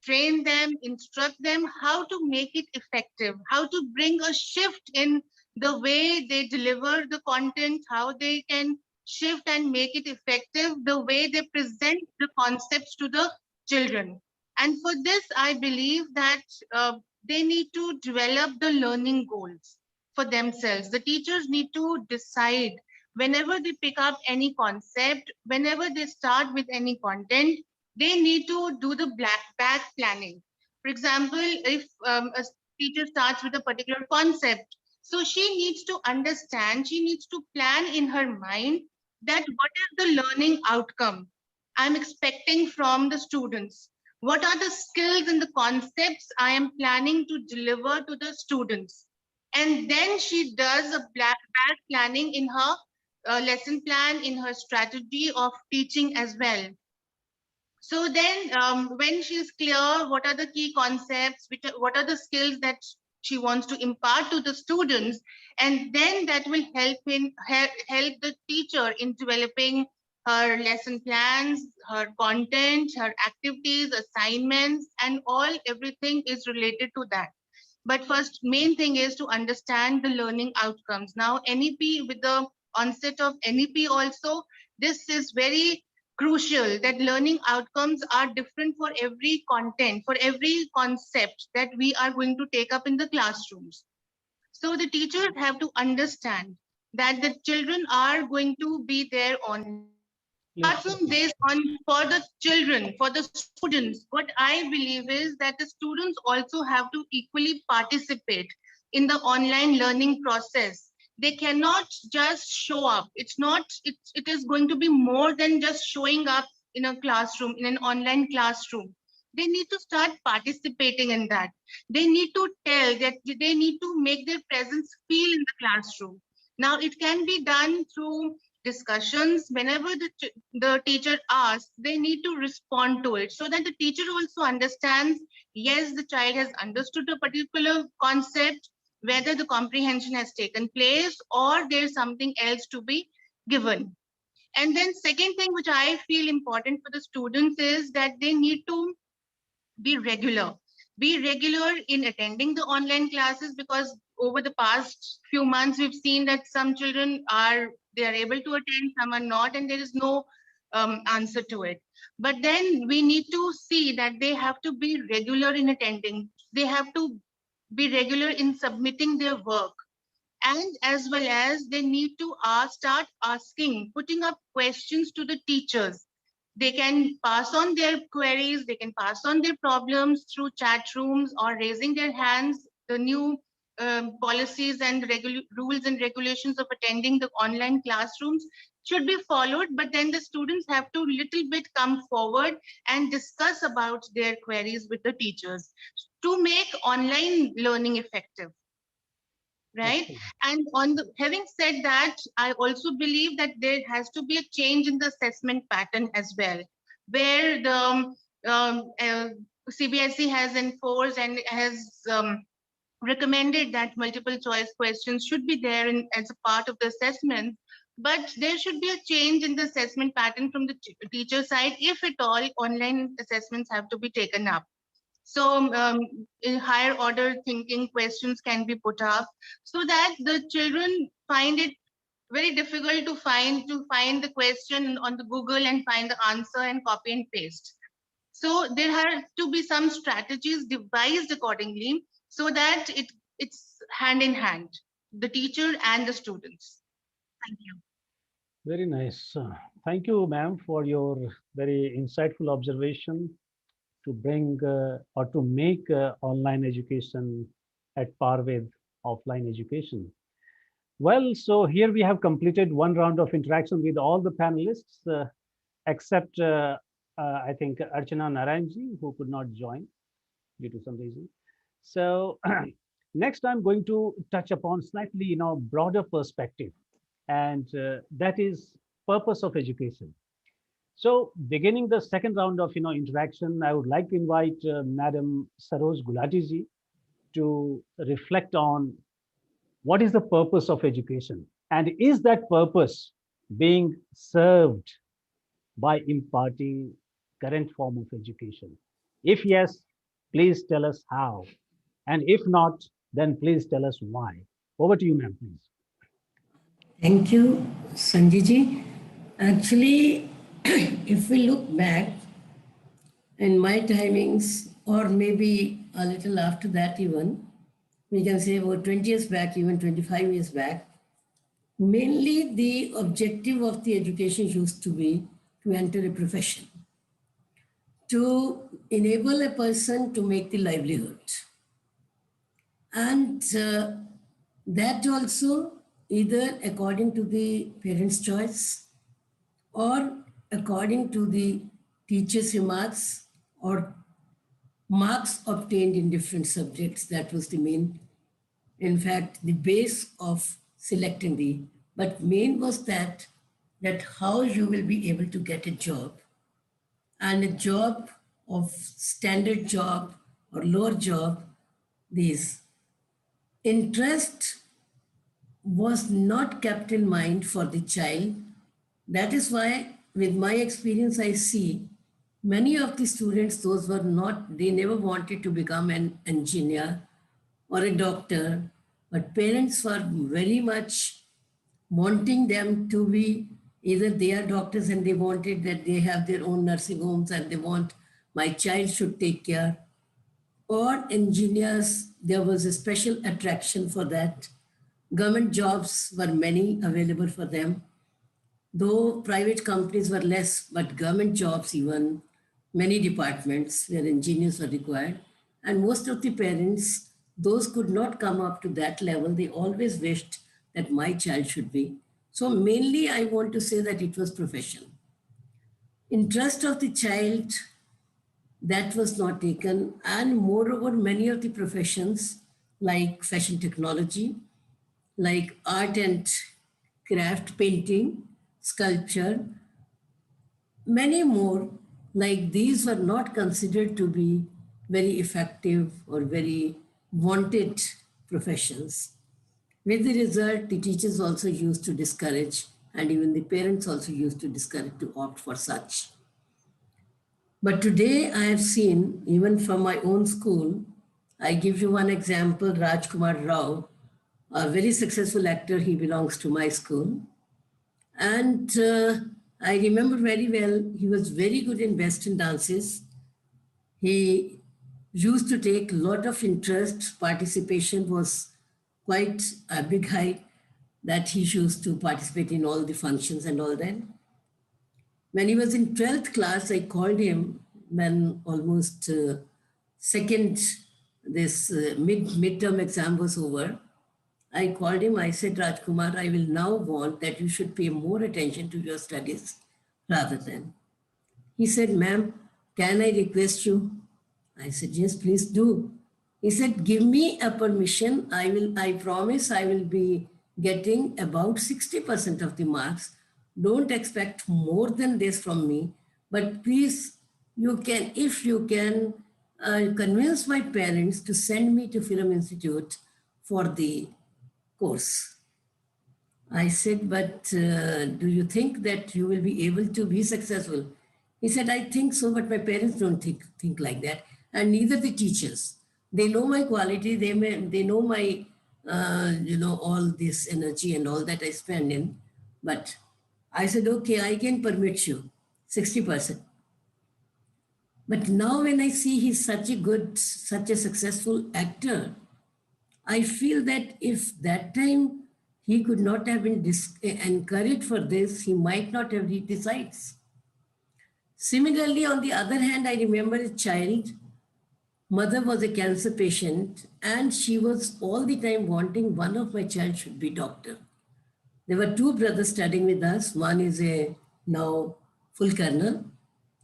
train them, instruct them how to make it effective, how to bring a shift in the way they deliver the content, how they can shift and make it effective, the way they present the concepts to the children. And for this, I believe that they need to develop the learning goals for themselves. The teachers need to decide whenever they pick up any concept, whenever they start with any content, they need to do the back planning. For example, if a teacher starts with a particular concept, so she needs to understand, she needs to plan in her mind that what is the learning outcome I'm expecting from the students? What are the skills and the concepts I am planning to deliver to the students? And then she does a back planning in her lesson plan, in her strategy of teaching as well. So then when she's clear, what are the key concepts, what are the skills that she wants to impart to the students, and then that will help the teacher in developing her lesson plans, her content, her activities, assignments, and everything is related to that. But first, main thing is to understand the learning outcomes. Now, NEP, with the onset of NEP also, this is very crucial that learning outcomes are different for every content, for every concept that we are going to take up in the classrooms. So the teachers have to understand that the children are going to be there on. Apart from this, for the children, for the students, what I believe is that the students also have to equally participate in the online learning process. They cannot just show up. It is going to be more than just showing up in a classroom, in an online classroom. They need to start participating in that. They need to tell that they need to make their presence feel in the classroom. Now, it can be done through discussions. Whenever the teacher asks, they need to respond to it so that the teacher also understands, yes, the child has understood a particular concept, whether the comprehension has taken place or there's something else to be given. And then second thing which I feel important for the students is that they need to be regular. Be regular in attending the online classes, because over the past few months we've seen that some children are able to attend, some are not, and there is no answer to it. But then we need to see that they have to be regular in attending. They have to be regular in submitting their work, and as well as they need to start asking, putting up questions to the teachers. They can pass on their queries, they can pass on their problems through chat rooms or raising their hands. The new policies and rules and regulations of attending the online classrooms should be followed, but then the students have to little bit come forward and discuss about their queries with the teachers to make online learning effective. Right. And having said that, I also believe that there has to be a change in the assessment pattern as well, where the CBSE has enforced and has recommended that multiple choice questions should be there as a part of the assessment. But there should be a change in the assessment pattern from the teacher side, if at all online assessments have to be taken up. So in higher order thinking questions can be put up so that the children find it very difficult to find the question on the Google and find the answer and copy and paste. So there have to be some strategies devised accordingly so that it's hand in hand, the teacher and the students. Thank you. Very nice. Thank you, ma'am, for your very insightful observation to bring or to make online education at par with offline education. Well, so here we have completed one round of interaction with all the panelists, except I think Archana Narayanji, who could not join due to some reason. So next I'm going to touch upon slightly, broader perspective, and that is purpose of education. So beginning the second round of interaction, I would like to invite Madam Saroj Gulati ji to reflect on what is the purpose of education, and is that purpose being served by imparting current form of education? If yes, please tell us how, and if not, then please tell us why. Over to you, ma'am, please. Thank you, Sanjay ji. Actually, if we look back in my timings, or maybe a little after that even, we can say about 20 years back, even 25 years back, mainly the objective of the education used to be to enter a profession, to enable a person to make the livelihood. And that also either according to the parents' choice or according to the teacher's remarks or marks obtained in different subjects. That was the main, in fact, the base of selecting the, but main was that how you will be able to get a job, and a job of standard job or lower job, these interest was not kept in mind for the child. That is why, with my experience, I see many of the students, those were not, they never wanted to become an engineer or a doctor, but parents were very much wanting them to be, either they are doctors and they wanted that they have their own nursing homes and they want my child should take care. or engineers, there was a special attraction for that. Government jobs were many available for them, though private companies were less, but government jobs, even many departments where engineers were required. And most of the parents, those could not come up to that level. They always wished that my child should be. So mainly I want to say that it was profession. Interest of the child, that was not taken. And moreover, many of the professions like fashion technology, like art and craft, painting, sculpture, many more like these were not considered to be very effective or very wanted professions. With the result, the teachers also used to discourage, and even the parents also used to discourage to opt for such. But today I have seen, even from my own school, I give you one example, Rajkumar Rao, a very successful actor, he belongs to my school. And I remember very well, he was very good in Western dances. He used to take a lot of interest. Participation was quite a big height that he used to participate in all the functions and all that. When he was in 12th class, I called him when almost second, this midterm exam was over. I called him, I said, Rajkumar, I will now want that you should pay more attention to your studies rather than. He said, ma'am, can I request you? I said, yes, please do. He said, give me a permission. I promise I will be getting about 60% of the marks. Don't expect more than this from me, but please, you can, if you can, convince my parents to send me to Film Institute for the course. I said, but do you think that you will be able to be successful? He said, I think so, but my parents don't think like that. And neither the teachers. They know my quality. They know my, all this energy and all that I spend in. But I said, okay, I can permit you 60%. But now when I see he's such a successful actor, I feel that if that time he could not have been encouraged for this, he might not have reached the heights. Similarly, on the other hand, I remember a child, mother was a cancer patient, and she was all the time wanting one of my child should be doctor. There were two brothers studying with us. One is a now full colonel.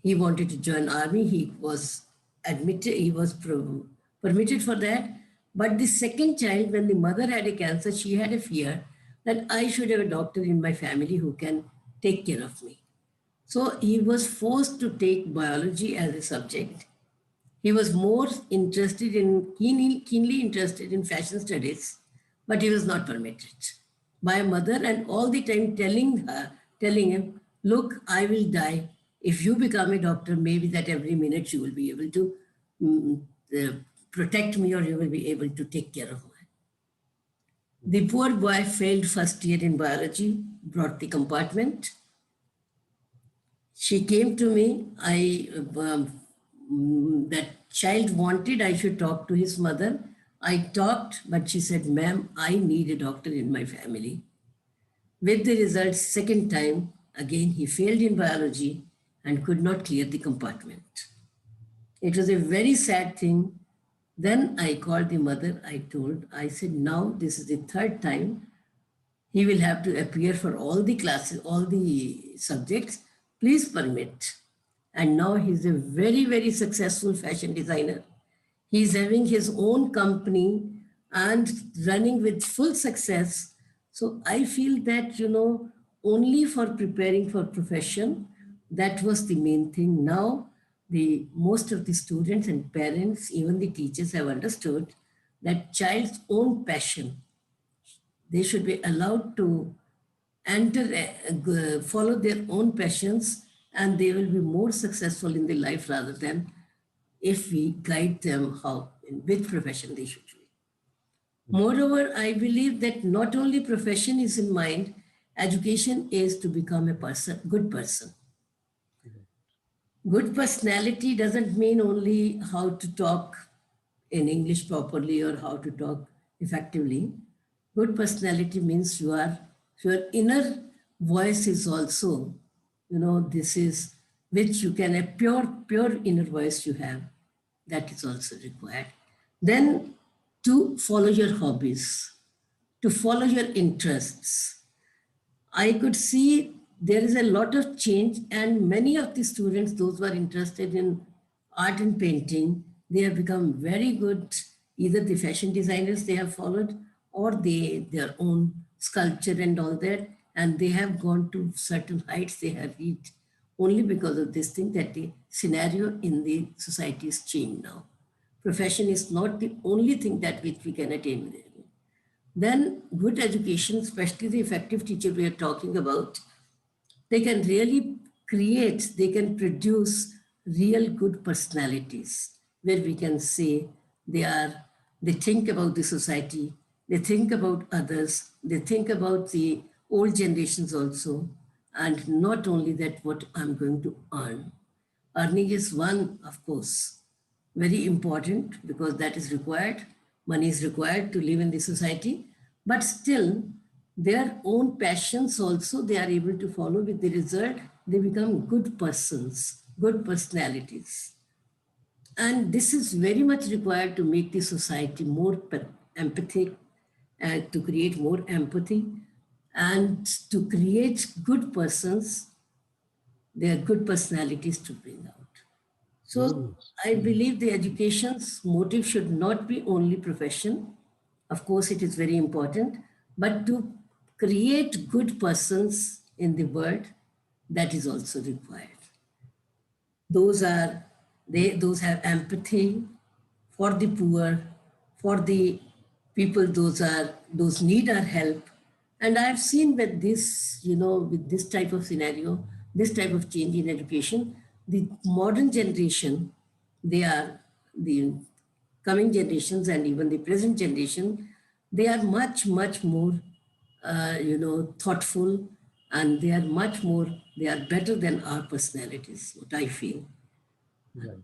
He wanted to join army. He was admitted, he was permitted for that. But the second child, when the mother had a cancer, she had a fear that I should have a doctor in my family who can take care of me. So he was forced to take biology as a subject. He was more interested in, keenly interested in fashion studies, but he was not permitted by a mother, and all the time telling him, look, I will die. If you become a doctor, maybe that every minute you will be able to protect me, or you will be able to take care of me. The poor boy failed first year in biology, brought the compartment. She came to me. That child wanted I should talk to his mother. I talked, but she said, ma'am, I need a doctor in my family. With the result, second time, again, he failed in biology and could not clear the compartment. It was a very sad thing. Then I called the mother. I said, now this is the third time. He will have to appear for all the classes, all the subjects. Please permit. And now he's a very, very successful fashion designer. He's having his own company and running with full success. So I feel that, only for preparing for profession, that was the main thing. Now, most of the students and parents, even the teachers, have understood that child's own passion, they should be allowed to follow their own passions, and they will be more successful in their life rather than if we guide them which profession they should choose. Moreover, I believe that not only profession is in mind, education is to become a good person. Good personality doesn't mean only how to talk in English properly or how to talk effectively. Good personality means your inner voice is also, this is which you can, a pure inner voice you have, that is also required. Then to follow your hobbies, to follow your interests. I could see there is a lot of change, and many of the students, those who are interested in art and painting, they have become very good. Either the fashion designers they have followed, or their own sculpture and all that, and they have gone to certain heights they have reached only because of this thing, that the scenario in the society is changed now. Profession is not the only thing that which we can attain with it. Then good education, especially the effective teacher we are talking about, they can really create, they can produce real good personalities where we can say they think about the society, they think about others, they think about the old generations also, and not only that, what I'm going to earn. Earning is one, of course, very important because that is required. Money is required to live in the society, but still, their own passions also they are able to follow. With the result, they become good persons, good personalities. And this is very much required to make the society more empathic, to create more empathy, and to create good persons, their good personalities to bring out. So I believe the education's motive should not be only profession. Of course, it is very important, but to create good persons in the world, that is also required. Those have empathy for the poor, for the people those need our help. And I've seen with this, with this type of scenario, this type of change in education, the modern generation, they are the coming generations and even the present generation, they are much, much more, thoughtful, and they are better than our personalities, what I feel. Right.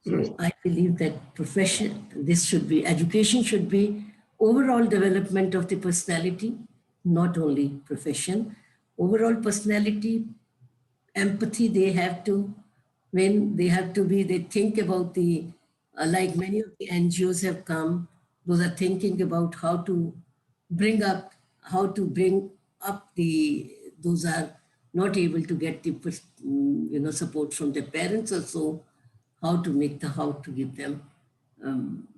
So I believe that education should be overall development of the personality, not only profession. Overall personality, empathy, they have to, they think about like many of the NGOs have come, those are thinking about bring up, how to bring up those are not able to get the, support from their parents or so, how to give them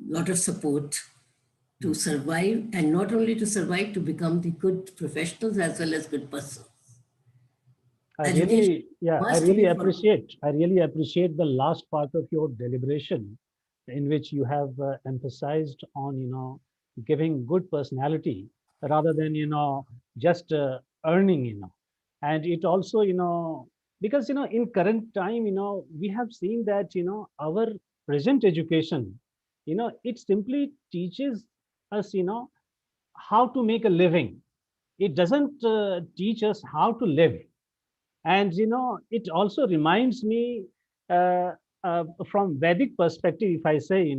lot of support to survive, and not only to survive, to become the good professionals as well as good persons. Education must be followed. I really appreciate the last part of your deliberation, in which you have emphasized on, giving good personality rather than, just earning, and it also, because, in current time, we have seen that, our present education, it simply teaches us, how to make a living. It doesn't teach us how to live. And it also reminds me, uh, from Vedic perspective, if I say,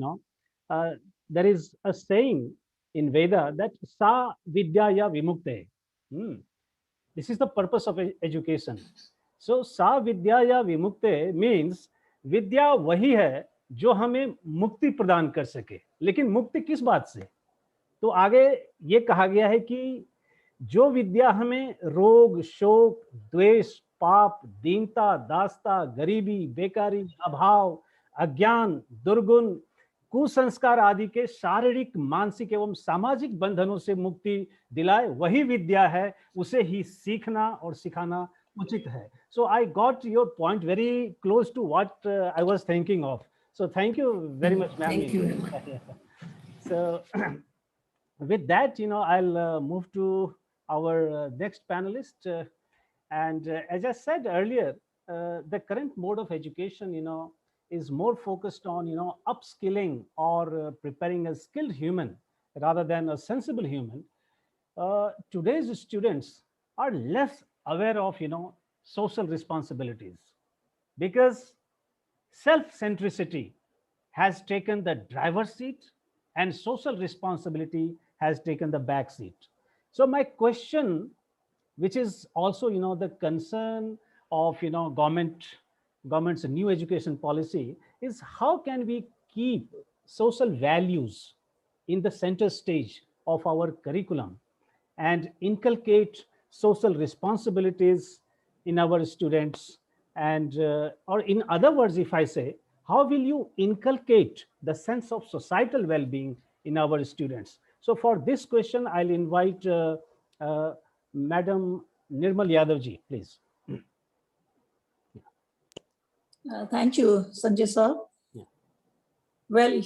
uh, there is a saying in Veda that sa vidyaya vimukte. Hmm. This is the purpose of education. So sa vidyaya vimukte means विद्या वही है जो हमें मुक्ति प्रदान कर सके। लेकिन मुक्ति किस बात से? तो आगे ये कहा गया है कि जो विद्या हमें रोग, शोक, द्वेष, पाप, दीनता, दासता, गरीबी, बेकारी, अभाव, अज्ञान, दुर्गुण, कुसंस्कार आदि के शारीरिक, मानसिक एवं सामाजिक बंधनों से मुक्ति दिलाए, वही विद्या है, उसे ही सीखना और सिखाना उचित है. So I got your point very close to what I was thinking of. So thank you very much, ma'am. Thank you very much. So with that, I'll move to our next panelist. And as I said earlier, the current mode of education, is more focused on, upskilling or preparing a skilled human rather than a sensible human. Today's students are less aware of, social responsibilities, because self-centricity has taken the driver's seat and social responsibility has taken the back seat. So my question, which is also the concern of government's new education policy, is how can we keep social values in the center stage of our curriculum and inculcate social responsibilities in our students, and or in other words, if I say, how will you inculcate the sense of societal well-being in our students? So for this question, I'll invite uh, Madam Nirmal Yadav ji, please. Thank you, Sanjay sir. Yeah. Well,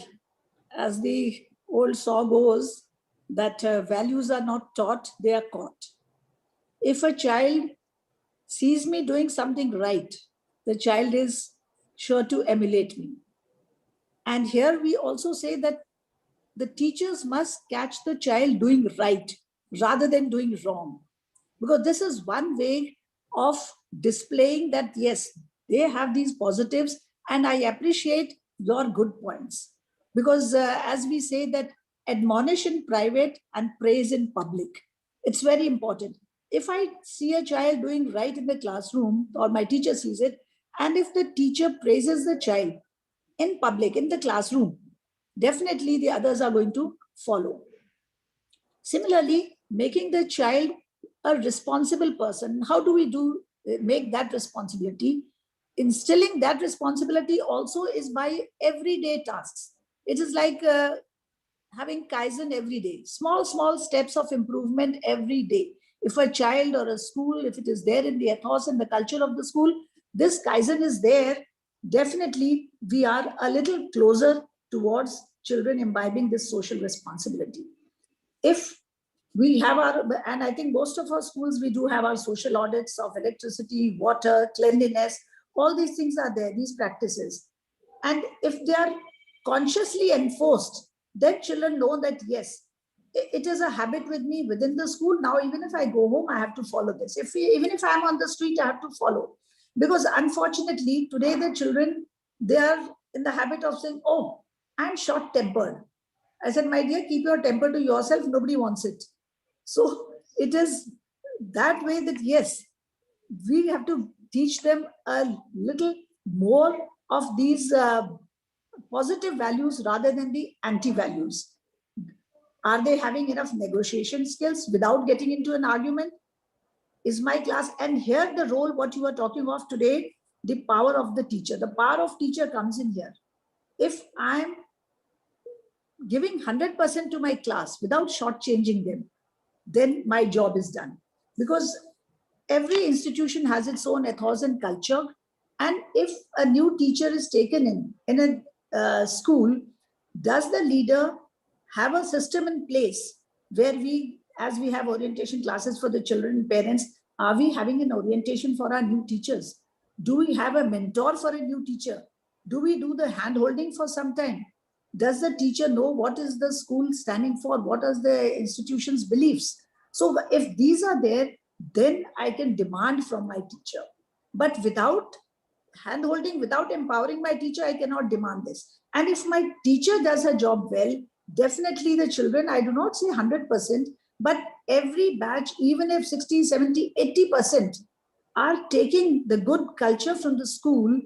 as the old saw goes, that values are not taught, they are caught. If a child sees me doing something right, the child is sure to emulate me. And here we also say that the teachers must catch the child doing right rather than doing wrong. Because this is one way of displaying that, yes, they have these positives and I appreciate your good points. Because as we say that admonish in private and praise in public, it's very important. If I see a child doing right in the classroom or my teacher sees it, and if the teacher praises the child in public, in the classroom, definitely the others are going to follow. Similarly, making the child a responsible person, how do we make that responsibility? Instilling that responsibility also is by everyday tasks. It is like having Kaizen every day, small steps of improvement every day. If a child or a school, if it is there in the ethos and the culture of the school, this Kaizen is there, definitely we are a little closer towards children imbibing this social responsibility. If we have our, and I think most of our schools, we do have our social audits of electricity, water, cleanliness, all these things are there, these practices. And if they are consciously enforced, then children know that, yes, it is a habit with me within the school. Now, even if I go home, I have to follow this. Even if I'm on the street, I have to follow. Because unfortunately, today the children, they are in the habit of saying, oh, I'm short-tempered. I said, my dear, keep your temper to yourself. Nobody wants it. So it is that way that, yes, we have to teach them a little more of these positive values rather than the anti-values. Are they having enough negotiation skills without getting into an argument? Is my class, and here the role, what you are talking of today, the power of the teacher. The power of teacher comes in here. If I'm giving 100% to my class without shortchanging them, then my job is done. Because every institution has its own ethos and culture. And if a new teacher is taken in a school, does the leader have a system in place where we, as we have orientation classes for the children and parents, are we having an orientation for our new teachers? Do we have a mentor for a new teacher? Do we do the hand-holding for some time? Does the teacher know what is the school standing for? What are the institution's beliefs? So if these are there, then I can demand from my teacher. But without hand-holding, without empowering my teacher, I cannot demand this. And if my teacher does her job well, definitely the children, I do not say 100%, but every batch, even if 60, 70, 80% are taking the good culture from the school,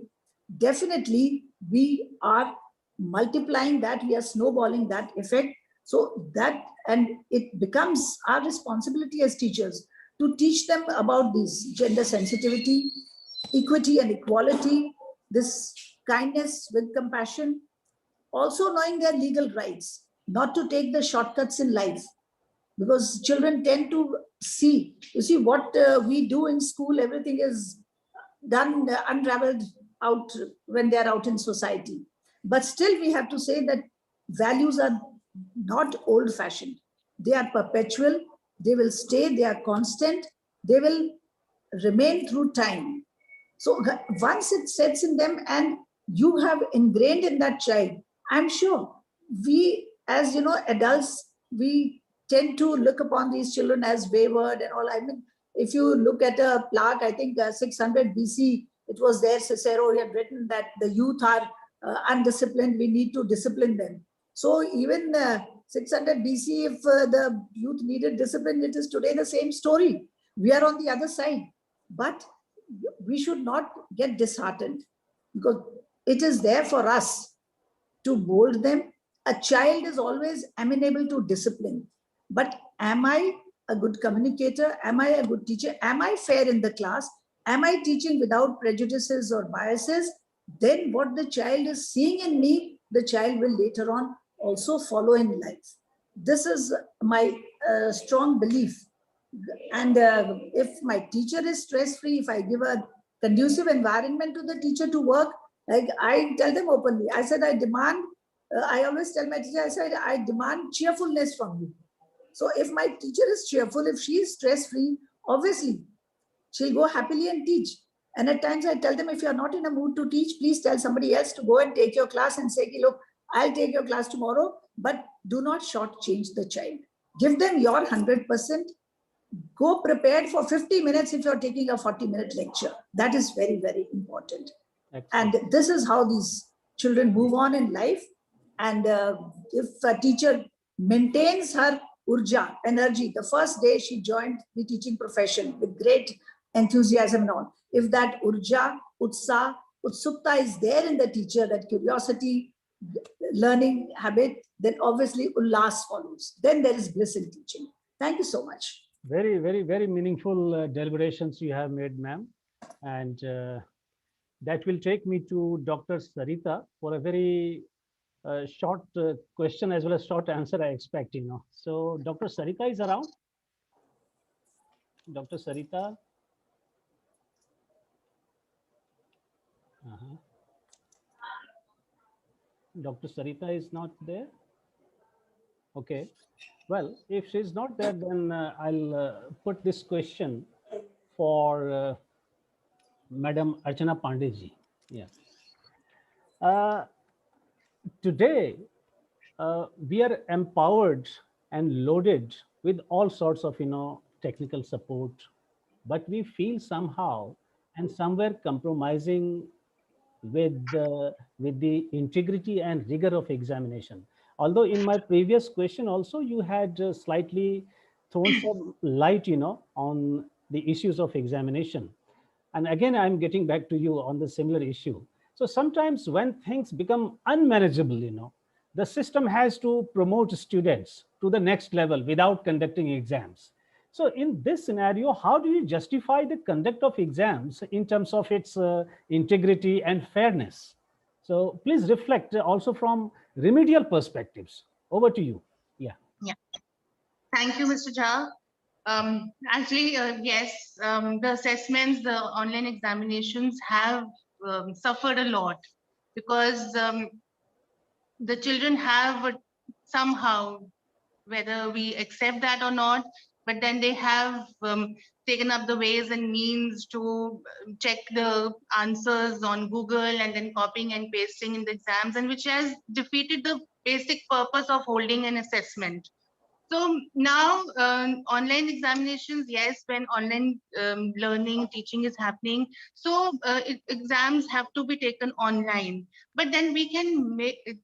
definitely we are multiplying that, we are snowballing that effect. So that, and it becomes our responsibility as teachers to teach them about this gender sensitivity, equity and equality, this kindness with compassion, also knowing their legal rights, not to take the shortcuts in life. Because children tend to see, you see what we do in school, everything is done, unraveled out when they're out in society. But still we have to say that values are not old fashioned. They are perpetual, they will stay, they are constant, they will remain through time. So once it sets in them and you have ingrained in that child, I'm sure we, as you know, adults, we tend to look upon these children as wayward and all. I mean, if you look at a plaque, I think 600 BC, it was there, Cicero, he had written that the youth are undisciplined, we need to discipline them. So even 600 BC, if the youth needed discipline, it is today the same story. We are on the other side. But we should not get disheartened, because it is there for us to mold them. A child is always amenable to discipline. But am I a good communicator? Am I a good teacher? Am I fair in the class? Am I teaching without prejudices or biases? Then what the child is seeing in me, the child will later on also follow in life. This is my strong belief. And if my teacher is stress-free, if I give a conducive environment to the teacher to work, like I tell them openly, I said, I demand, I always tell my teacher, I said, I demand cheerfulness from you. So if my teacher is cheerful, if she is stress-free, obviously she'll go happily and teach. And at times I tell them, if you're not in a mood to teach, please tell somebody else to go and take your class and say, look, I'll take your class tomorrow, but do not shortchange the child. Give them your 100%. Go prepared for 50 minutes if you're taking a 40-minute lecture. That is very, very important. Excellent. And this is how these children move on in life. And if a teacher maintains her urja, energy, the first day she joined the teaching profession with great enthusiasm and all, if that urja, utsa, utsukta is there in the teacher, that curiosity, learning habit, then obviously ullas follows. Then there is bliss in teaching. Thank you so much. Very, very, very meaningful deliberations you have made, ma'am. And that will take me to Dr. Sarita for a very short question as well as short answer, I expect, you know. So Dr. Sarita is around? Dr. Sarita? Dr. Sarita is not there? Okay. Well, if she's not there, then I'll put this question for Madam Archana Pandey ji. Yeah. Today, we are empowered and loaded with all sorts of, technical support, but we feel somehow and somewhere compromising with the integrity and rigor of examination. Although in my previous question also, you had slightly thrown some light, on the issues of examination. And again, I'm getting back to you on the similar issue. So sometimes when things become unmanageable, the system has to promote students to the next level without conducting exams. So in this scenario, how do you justify the conduct of exams in terms of its integrity and fairness? So please reflect also from remedial perspectives. Over to you. Yeah. Yeah. Thank you, Mr. Jha. Actually, yes, the assessments, the online examinations have suffered a lot, because the children have somehow, whether we accept that or not, but then they have taken up the ways and means to check the answers on Google and then copying and pasting in the exams, and which has defeated the basic purpose of holding an assessment. So now online examinations, yes, when online learning, teaching is happening, so exams have to be taken online. But then we can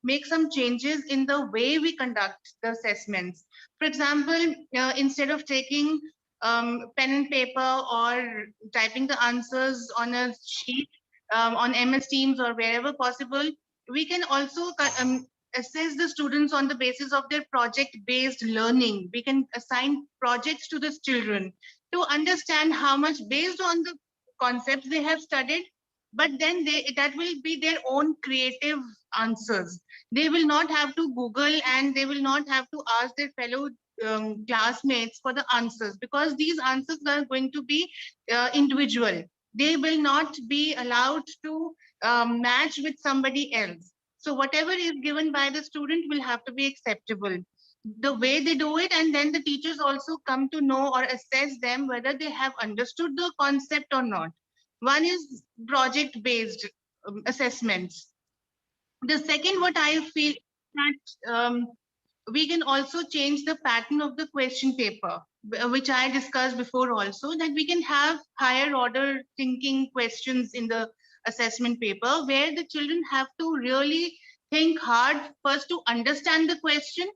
make some changes in the way we conduct the assessments. For example, instead of taking pen and paper or typing the answers on a sheet on MS Teams or wherever possible, we can also assess the students on the basis of their project-based learning. We can assign projects to the children to understand how much based on the concepts they have studied, but then that will be their own creative answers. They will not have to Google, and they will not have to ask their fellow classmates for the answers, because these answers are going to be individual. They will not be allowed to match with somebody else. So whatever is given by the student will have to be acceptable, the way they do it. And then the teachers also come to know or assess them whether they have understood the concept or not. One is project-based assessments. The second, what I feel that we can also change the pattern of the question paper, which I discussed before also, that we can have higher order thinking questions in the assessment paper, where the children have to really think hard first to understand the question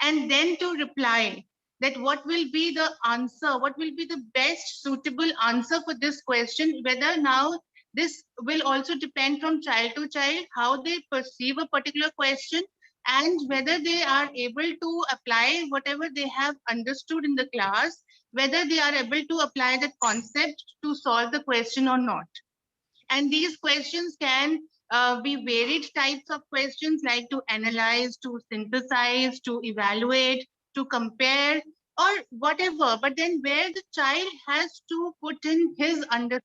and then to reply, that what will be the answer, what will be the best suitable answer for this question, whether now this will also depend from child to child, how they perceive a particular question, and whether they are able to apply whatever they have understood in the class, whether they are able to apply that concept to solve the question or not. And these questions can be varied types of questions, like to analyze, to synthesize, to evaluate, to compare, or whatever. But then where the child has to put in his understanding,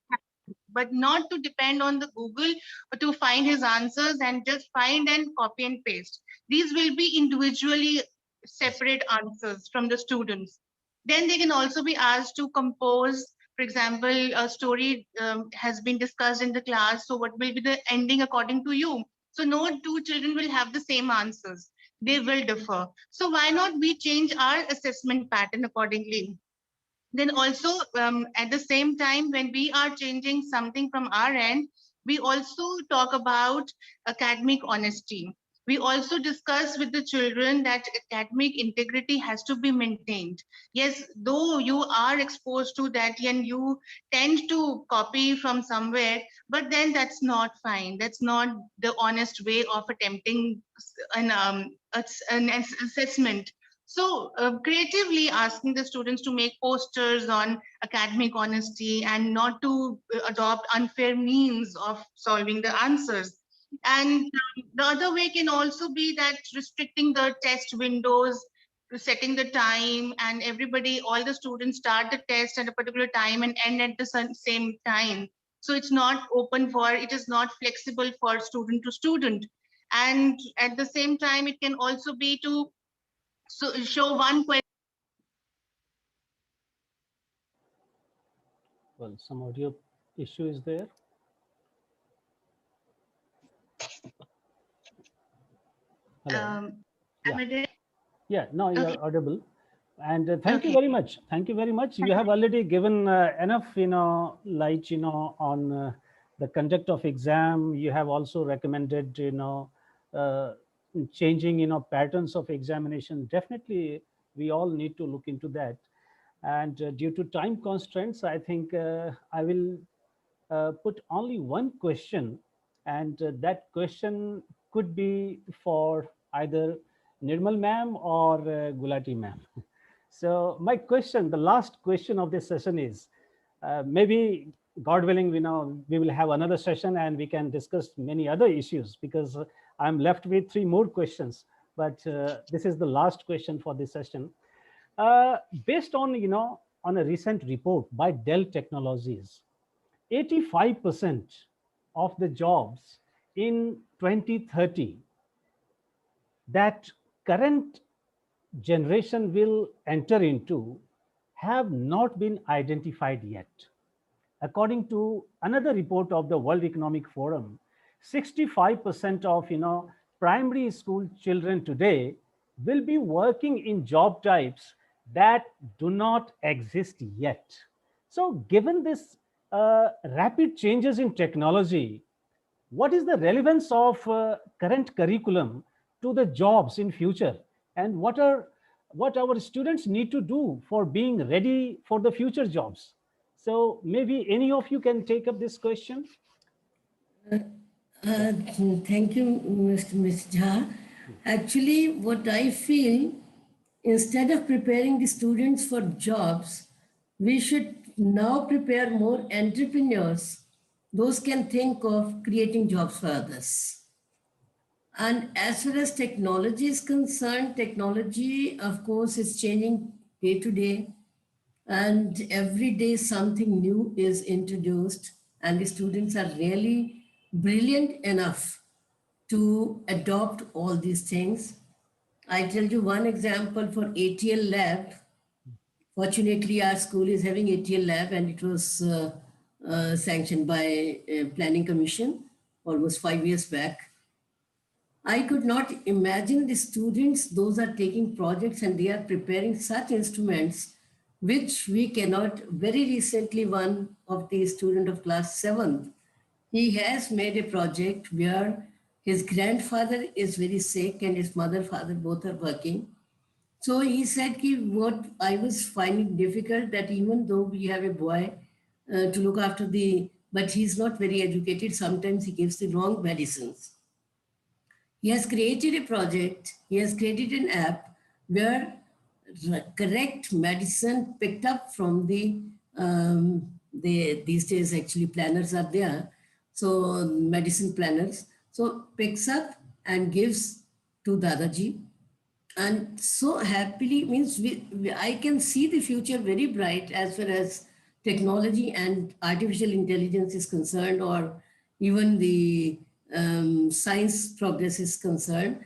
but not to depend on the Google to find his answers and just find and copy and paste. These will be individually separate answers from the students. Then they can also be asked to compose. For example, a story has been discussed in the class, so what will be the ending according to you? So no two children will have the same answers. They will differ. So why not we change our assessment pattern accordingly? Then also at the same time, when we are changing something from our end, we also talk about academic honesty. We also discuss with the children that academic integrity has to be maintained. Yes, though you are exposed to that and you tend to copy from somewhere, but then that's not fine. That's not the honest way of attempting an assessment. So creatively asking the students to make posters on academic honesty and not to adopt unfair means of solving the answers. And the other way can also be that restricting the test windows, setting the time, and everybody, all the students start the test at a particular time and end at the same time. So it's not open for, it is not flexible for student to student. And at the same time, it can also be to show one question. Well, some audio issue is there. Hello. Am I there? Yeah, no, you're Okay. audible. And thank you Okay. very much. Thank you very much. You have already given enough, light, on the conduct of exam. You have also recommended, uh, changing, patterns of examination. Definitely, we all need to look into that. And due to time constraints, I think I will put only one question, and that question could be for either Nirmal ma'am or Gulati ma'am. So my question, the last question of this session is, maybe God willing, we will have another session and we can discuss many other issues, because I'm left with 3 more questions. But this is the last question for this session. Based on, on a recent report by Dell Technologies, 85% of the jobs in 2030 that current generation will enter into have not been identified yet. According to another report of the World Economic Forum, 65% of primary school children today will be working in job types that do not exist yet. So given this rapid changes in technology, what is the relevance of current curriculum to the jobs in future, and what our students need to do for being ready for the future jobs? So maybe any of you can take up this question. Thank you, Mr. Jha. Actually, what I feel, instead of preparing the students for jobs, we should now prepare more entrepreneurs. Those can think of creating jobs for others. And as far as technology is concerned, technology, of course, is changing day to day. And every day something new is introduced, and the students are really brilliant enough to adopt all these things. I tell you one example for ATL lab. Fortunately, our school is having ATL lab, and it was sanctioned by Planning Commission almost 5 years back. I could not imagine the students, those are taking projects and they are preparing such instruments which we cannot. Very recently, one of the student of class 7th, he has made a project where His grandfather is very sick and his mother, father both are working. So he said, ki, what I was finding difficult that even though we have a boy to look after but he's not very educated, sometimes he gives the wrong medicines. He has created a project, he has created an app where correct medicine picked up from these days actually planners are there. So medicine planners. So picks up and gives to Dadaji. And so happily means I can see the future very bright as far as technology and artificial intelligence is concerned, or even the science progress is concerned.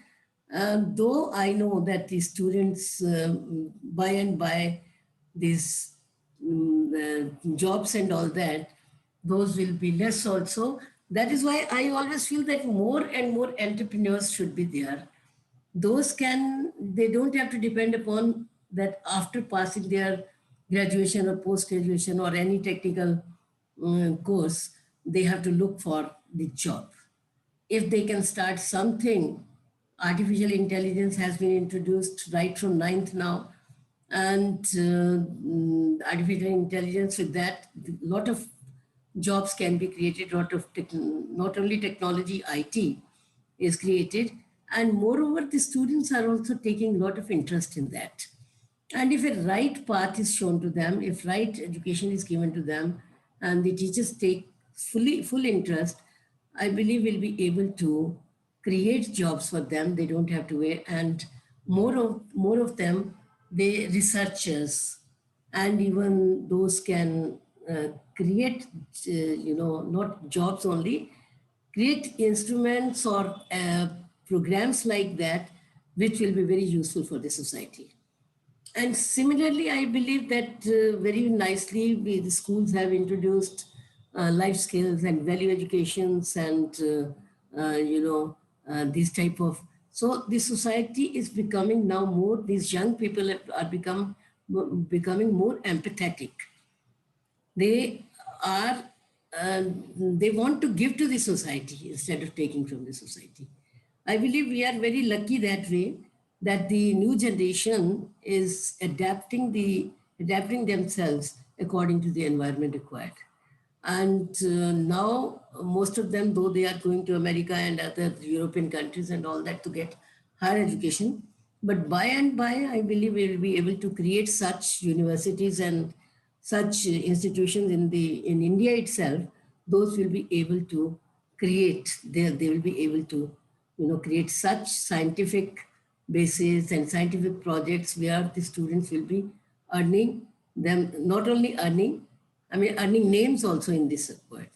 Though I know that the students, by and by, these jobs and all that, those will be less also. That is why I always feel that more and more entrepreneurs should be there. They don't have to depend upon that after passing their graduation or post graduation or any technical course, they have to look for the job. If they can start something, artificial intelligence has been introduced right from ninth now, and artificial intelligence, with that a lot of jobs can be created, not only technology, IT is created, and moreover the students are also taking a lot of interest in that. And if a right path is shown to them, if right education is given to them, and the teachers take full interest, I believe we'll be able to create jobs for them. They don't have to wait. And more of them, they researchers, and even those can create, not jobs only, create instruments or programs like that, which will be very useful for the society. And similarly, I believe that very nicely the schools have introduced life skills and value educations and these type of. So the society is becoming now more. These young people are becoming more empathetic. They are they want to give to the society instead of taking from the society. I believe we are very lucky that way, that the new generation is adapting themselves according to the environment required. And now most of them, though they are going to America and other European countries and all that to get higher education, but by and by, I believe we will be able to create such universities and such institutions in India itself. Those will be able to create. They will be able to, create such scientific bases and scientific projects where the students will be earning them, not only earning names also in this word.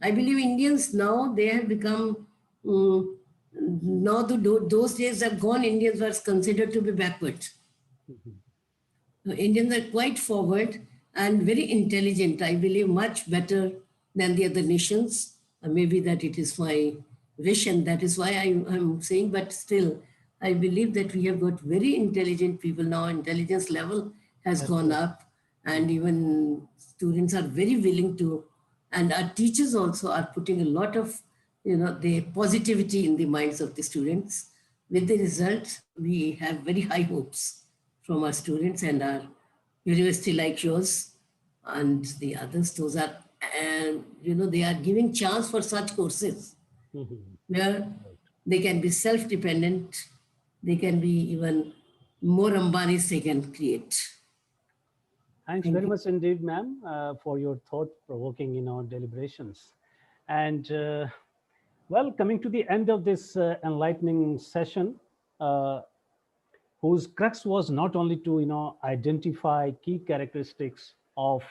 I believe Indians now, they have become, now those days have gone, Indians were considered to be backward. So Indians are quite forward and very intelligent, I believe much better than the other nations. Maybe that it is my wish and that is why I'm saying, but still, I believe that we have got very intelligent people now. Intelligence level has gone up, and even students are very willing to, and our teachers also are putting a lot of, the positivity in the minds of the students. With the result, we have very high hopes from our students and our university like yours and the others. Those are, and they are giving chance for such courses where they can be self-dependent, they can be even more Ambanis they can create. Thanks very much indeed, ma'am, for your thought-provoking, deliberations. And well, coming to the end of this enlightening session, whose crux was not only to, identify key characteristics of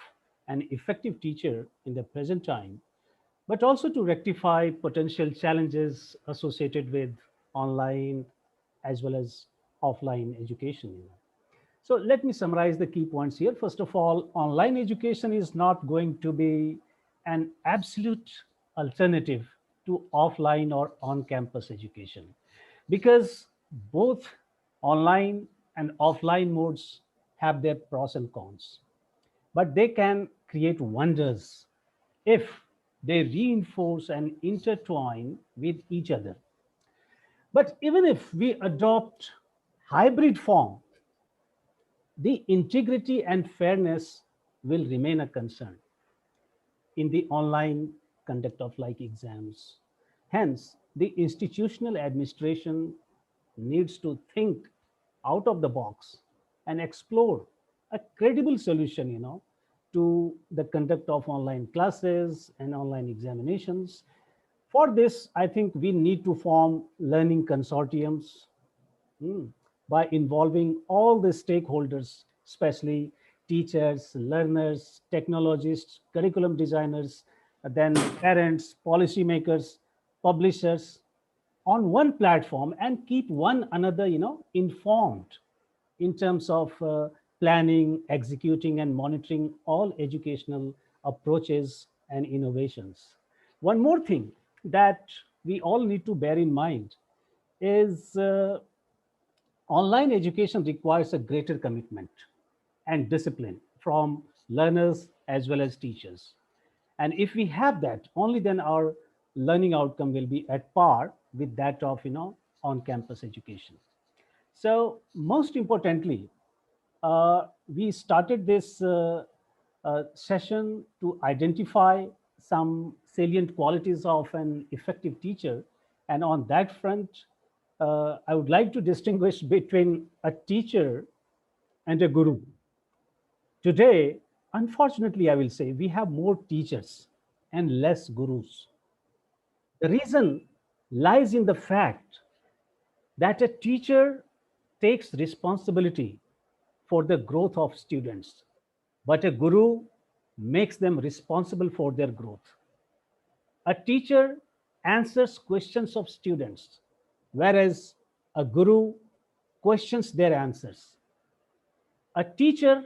an effective teacher in the present time, but also to rectify potential challenges associated with online as well as offline education. So let me summarize the key points here. First of all, online education is not going to be an absolute alternative to offline or on-campus education, because both online and offline modes have their pros and cons, but they can create wonders if they reinforce and intertwine with each other. But even if we adopt hybrid form, the integrity and fairness will remain a concern in the online conduct of like exams. Hence, the institutional administration needs to think out of the box and explore a credible solution, to the conduct of online classes and online examinations. For this, I think we need to form learning consortiums, by involving all the stakeholders, especially teachers, learners, technologists, curriculum designers, then parents, policymakers, publishers, on one platform, and keep one another, informed in terms of planning, executing, and monitoring all educational approaches and innovations. One more thing that we all need to bear in mind is online education requires a greater commitment and discipline from learners as well as teachers. And if we have that, only then our learning outcome will be at par with that of, on-campus education. So most importantly, we started this session to identify some salient qualities of an effective teacher. And on that front, I would like to distinguish between a teacher and a guru. Today, unfortunately, I will say we have more teachers and less gurus. The reason lies in the fact that a teacher takes responsibility for the growth of students, but a guru makes them responsible for their growth. A teacher answers questions of students, whereas a guru questions their answers. A teacher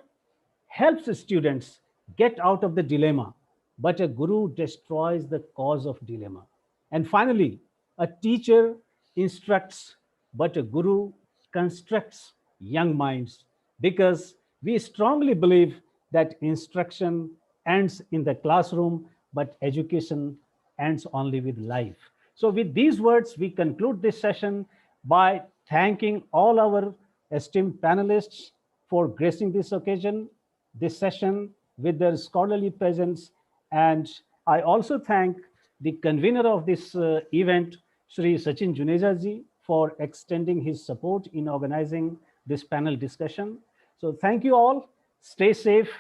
helps students get out of the dilemma, but a guru destroys the cause of dilemma. And finally, a teacher instructs, but a guru constructs young minds, because we strongly believe that instruction ends in the classroom, but education ends only with life. So with these words, we conclude this session by thanking all our esteemed panelists for gracing this occasion, this session with their scholarly presence. And I also thank the convener of this event, Shri Sachin Juneja ji, for extending his support in organizing this panel discussion. So thank you all. Stay safe.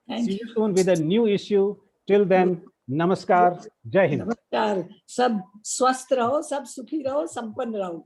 See you soon with a new issue. Till then, namaskar. Jai Hind. नमस्कार, सब स्वस्थ रहो, सब सुखी रहो, संपन्न रहो.